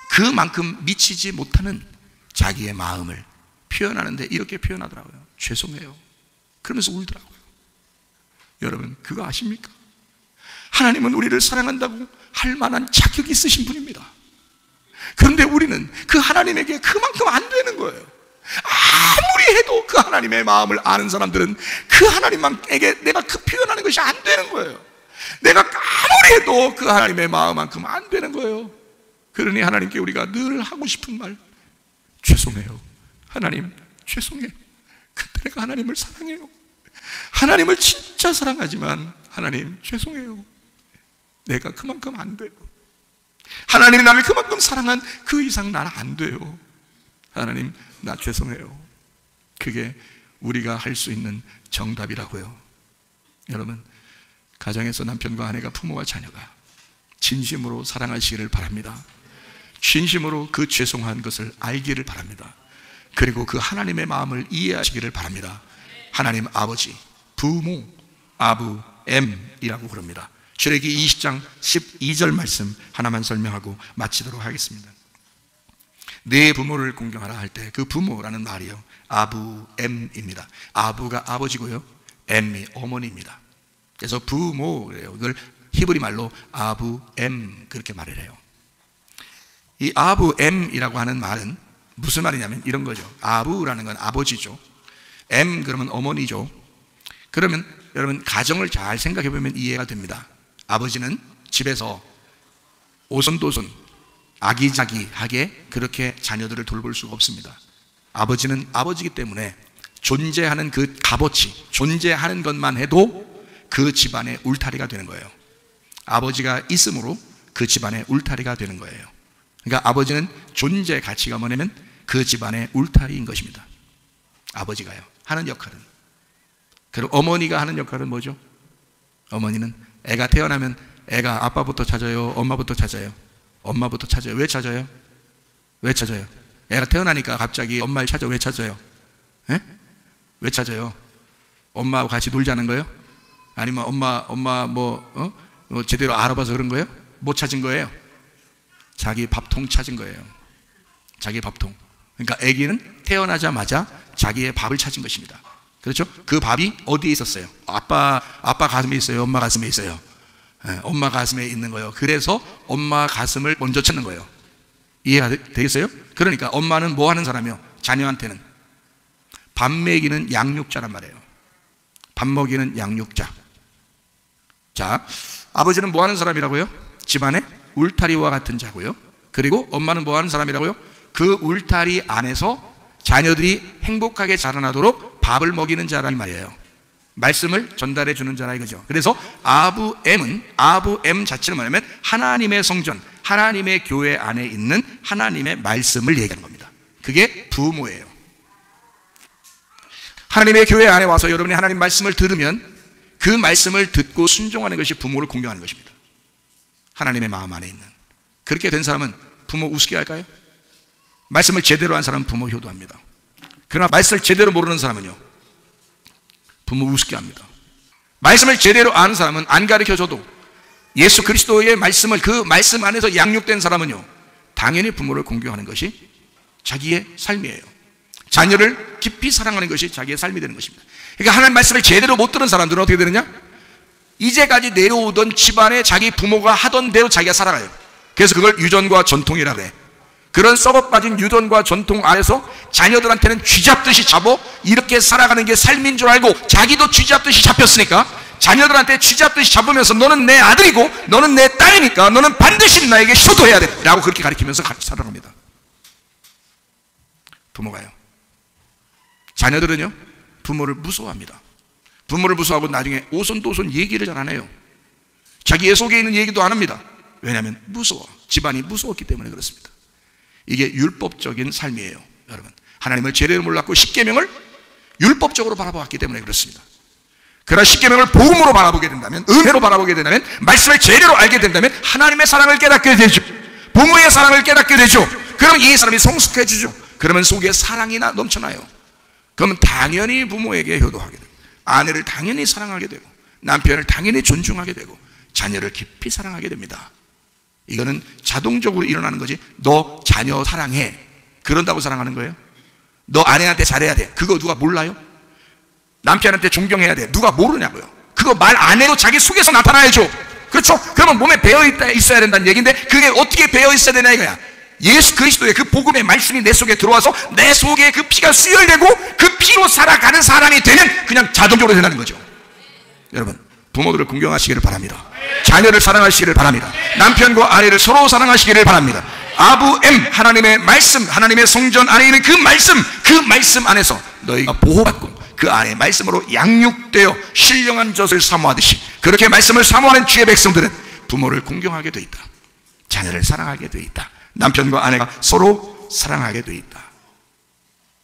그만큼 미치지 못하는 자기의 마음을 표현하는데 이렇게 표현하더라고요. 죄송해요. 그러면서 울더라고요. 여러분, 그거 아십니까? 하나님은 우리를 사랑한다고 할 만한 자격이 있으신 분입니다. 그런데 우리는 그 하나님에게 그만큼 안 되는 거예요. 아무리 해도 그 하나님의 마음을 아는 사람들은 그 하나님에게 내가 그 표현하는 것이 안 되는 거예요. 내가 아무리 해도 그 하나님의 마음만큼 안 되는 거예요. 그러니 하나님께 우리가 늘 하고 싶은 말, 죄송해요. 하나님, 죄송해요. 그때 내가 하나님을 사랑해요. 하나님을 진짜 사랑하지만 하나님, 죄송해요. 내가 그만큼 안 돼요. 하나님이 나를 그만큼 사랑한 그 이상 나는 안 돼요. 하나님, 나 죄송해요. 그게 우리가 할 수 있는 정답이라고요. 여러분, 가정에서 남편과 아내가, 부모와 자녀가 진심으로 사랑하시기를 바랍니다. 진심으로 그 죄송한 것을 알기를 바랍니다. 그리고 그 하나님의 마음을 이해하시기를 바랍니다. 하나님 아버지, 부모, 아부, M이라고 그럽니다. 출애기 20장 12절 말씀 하나만 설명하고 마치도록 하겠습니다. 내 부모를 공경하라 할 때 그 부모라는 말이요, 아부, M입니다. 아부가 아버지고요, M이 어머니입니다. 그래서 부모래요. 이걸 히브리 말로 아부, M 그렇게 말을 해요. 이 아부, M이라고 하는 말은 무슨 말이냐면 이런 거죠. 아부라는 건 아버지죠. M 그러면 어머니죠. 그러면 여러분, 가정을 잘 생각해 보면 이해가 됩니다. 아버지는 집에서 오손도손 아기자기하게 그렇게 자녀들을 돌볼 수가 없습니다. 아버지는 아버지이기 때문에 존재하는 그 값어치, 존재하는 것만 해도 그 집안의 울타리가 되는 거예요. 아버지가 있으므로 그 집안의 울타리가 되는 거예요. 그러니까 아버지는 존재 가치가 뭐냐면 그 집안의 울타리인 것입니다. 아버지가요, 하는 역할은. 그리고 어머니가 하는 역할은 뭐죠? 어머니는 애가 태어나면 애가 아빠부터 찾아요, 엄마부터 찾아요? 엄마부터 찾아요. 왜 찾아요? 왜 찾아요? 애가 태어나니까 갑자기 엄마를 찾아. 왜 찾아요? 에? 왜 찾아요? 엄마하고 같이 놀자는 거예요? 아니면 엄마 뭐 제대로 알아봐서 그런 거예요? 못 찾은 거예요? 자기 밥통 찾은 거예요. 자기 밥통. 그러니까 아기는 태어나자마자 자기의 밥을 찾은 것입니다. 그렇죠? 그 밥이 어디에 있었어요? 아빠 가슴에 있어요? 엄마 가슴에 있어요? 엄마 가슴에 있는 거예요. 그래서 엄마 가슴을 먼저 찾는 거예요. 이해가 되겠어요? 그러니까 엄마는 뭐 하는 사람이요? 자녀한테는 밥 먹이는 양육자란 말이에요. 밥 먹이는 양육자. 자, 아버지는 뭐 하는 사람이라고요? 집안의 울타리와 같은 자고요. 그리고 엄마는 뭐 하는 사람이라고요? 그 울타리 안에서 자녀들이 행복하게 자라나도록 밥을 먹이는 자란 말이에요. 말씀을 전달해 주는 자라 이거죠. 그래서 아부 M 자체는 뭐냐면 하나님의 성전, 하나님의 교회 안에 있는 하나님의 말씀을 얘기하는 겁니다. 그게 부모예요. 하나님의 교회 안에 와서 여러분이 하나님 말씀을 들으면 그 말씀을 듣고 순종하는 것이 부모를 공경하는 것입니다. 하나님의 마음 안에 있는. 그렇게 된 사람은 부모 우습게 할까요? 말씀을 제대로 한 사람은 부모 효도합니다. 그러나 말씀을 제대로 모르는 사람은요, 부모 우습게 합니다. 말씀을 제대로 아는 사람은 안 가르쳐줘도 예수 그리스도의 말씀을, 그 말씀 안에서 양육된 사람은요, 당연히 부모를 공경하는 것이 자기의 삶이에요. 자녀를 깊이 사랑하는 것이 자기의 삶이 되는 것입니다. 그러니까 하나님 말씀을 제대로 못 들은 사람들은 어떻게 되느냐? 이제까지 내려오던 집안에 자기 부모가 하던 대로 자기가 살아가요. 그래서 그걸 유전과 전통이라고 해. 그런 썩어빠진 유전과 전통 안에서 자녀들한테는 쥐잡듯이 잡어 이렇게 살아가는 게 삶인 줄 알고 자기도 쥐잡듯이 잡혔으니까 자녀들한테 쥐잡듯이 잡으면서 너는 내 아들이고 너는 내 딸이니까 너는 반드시 나에게 효도해야 돼 라고 그렇게 가르치면서 같이 살아갑니다. 부모가요. 자녀들은요, 부모를 무서워합니다. 부모를 무서워하고 나중에 오손도손 얘기를 잘 안 해요. 자기의 속에 있는 얘기도 안 합니다. 왜냐하면 무서워. 집안이 무서웠기 때문에 그렇습니다. 이게 율법적인 삶이에요. 여러분, 하나님을 제대로 몰랐고 십계명을 율법적으로 바라보았기 때문에 그렇습니다. 그러나 십계명을 복음으로 바라보게 된다면, 은혜로 바라보게 된다면, 말씀을 제대로 알게 된다면 하나님의 사랑을 깨닫게 되죠. 부모의 사랑을 깨닫게 되죠. 그러면 이 사람이 성숙해지죠. 그러면 속에 사랑이 넘쳐나요. 그러면 당연히 부모에게 효도하게 되고, 아내를 당연히 사랑하게 되고, 남편을 당연히 존중하게 되고, 자녀를 깊이 사랑하게 됩니다. 이거는 자동적으로 일어나는 거지. 너 자녀 사랑해, 그런다고 사랑하는 거예요? 너 아내한테 잘해야 돼, 그거 누가 몰라요? 남편한테 존경해야 돼, 누가 모르냐고요? 그거 말 안 해도 자기 속에서 나타나야죠. 그렇죠? 그러면 몸에 배어 있어야 된다는 얘기인데, 그게 어떻게 배어 있어야 되냐 이거야. 예수 그리스도의 그 복음의 말씀이 내 속에 들어와서 내 속에 그 피가 수혈되고 그 피로 살아가는 사람이 되면 그냥 자동적으로 된다는 거죠. 여러분, 부모들을 존경하시기를 바랍니다. 자녀를 사랑하시기를 바랍니다. 남편과 아내를 서로 사랑하시기를 바랍니다. 아부엠, 하나님의 말씀, 하나님의 성전 안에 있는 그 말씀 안에서 너희가 보호받고 그 안에 말씀으로 양육되어 신령한 젖을 사모하듯이, 그렇게 말씀을 사모하는 주의 백성들은 부모를 공경하게 돼 있다. 자녀를 사랑하게 돼 있다. 남편과 아내가 서로 사랑하게 돼 있다.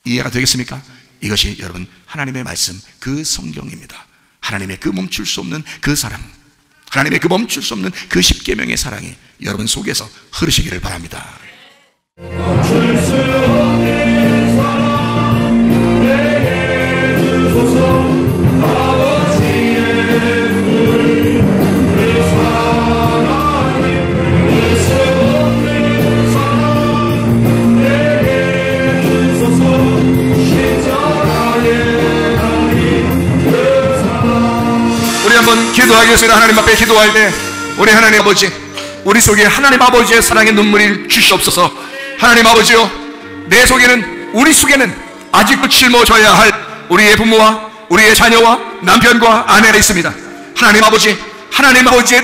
이해가 되겠습니까? 이것이 여러분 하나님의 말씀, 그 성경입니다. 하나님의 그 멈출 수 없는 그 사랑, 하나님의 그 멈출 수 없는 그 십계명의 사랑이 여러분 속에서 흐르시기를 바랍니다. 멈출 수 없는 사랑 내게 주소서. 아버지의 그 사랑이 멈출 수 없는 사랑 내게 주소서. 십자가의 그 사랑. 우리 한번 기도하겠습니다. 하나님 앞에 기도할 때, 우리 하나님 아버지, 우리 속에 하나님 아버지의 사랑의 눈물을 주시옵소서. 하나님 아버지요, 내 속에는, 우리 속에는 아직도 짊어져야 할 우리의 부모와 우리의 자녀와 남편과 아내가 있습니다. 하나님 아버지의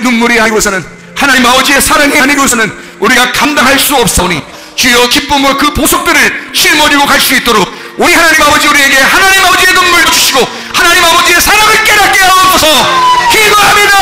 눈물이 아니고서는, 하나님 아버지의 사랑이 아니고서는 우리가 감당할 수 없사오니, 주여 기쁨으로 그 보석들을 짊어지고 갈 수 있도록 우리 하나님 아버지, 우리에게 하나님 아버지의 눈물을 주시고 하나님 아버지의 사랑을 깨닫게 하옵소서. 기도합니다.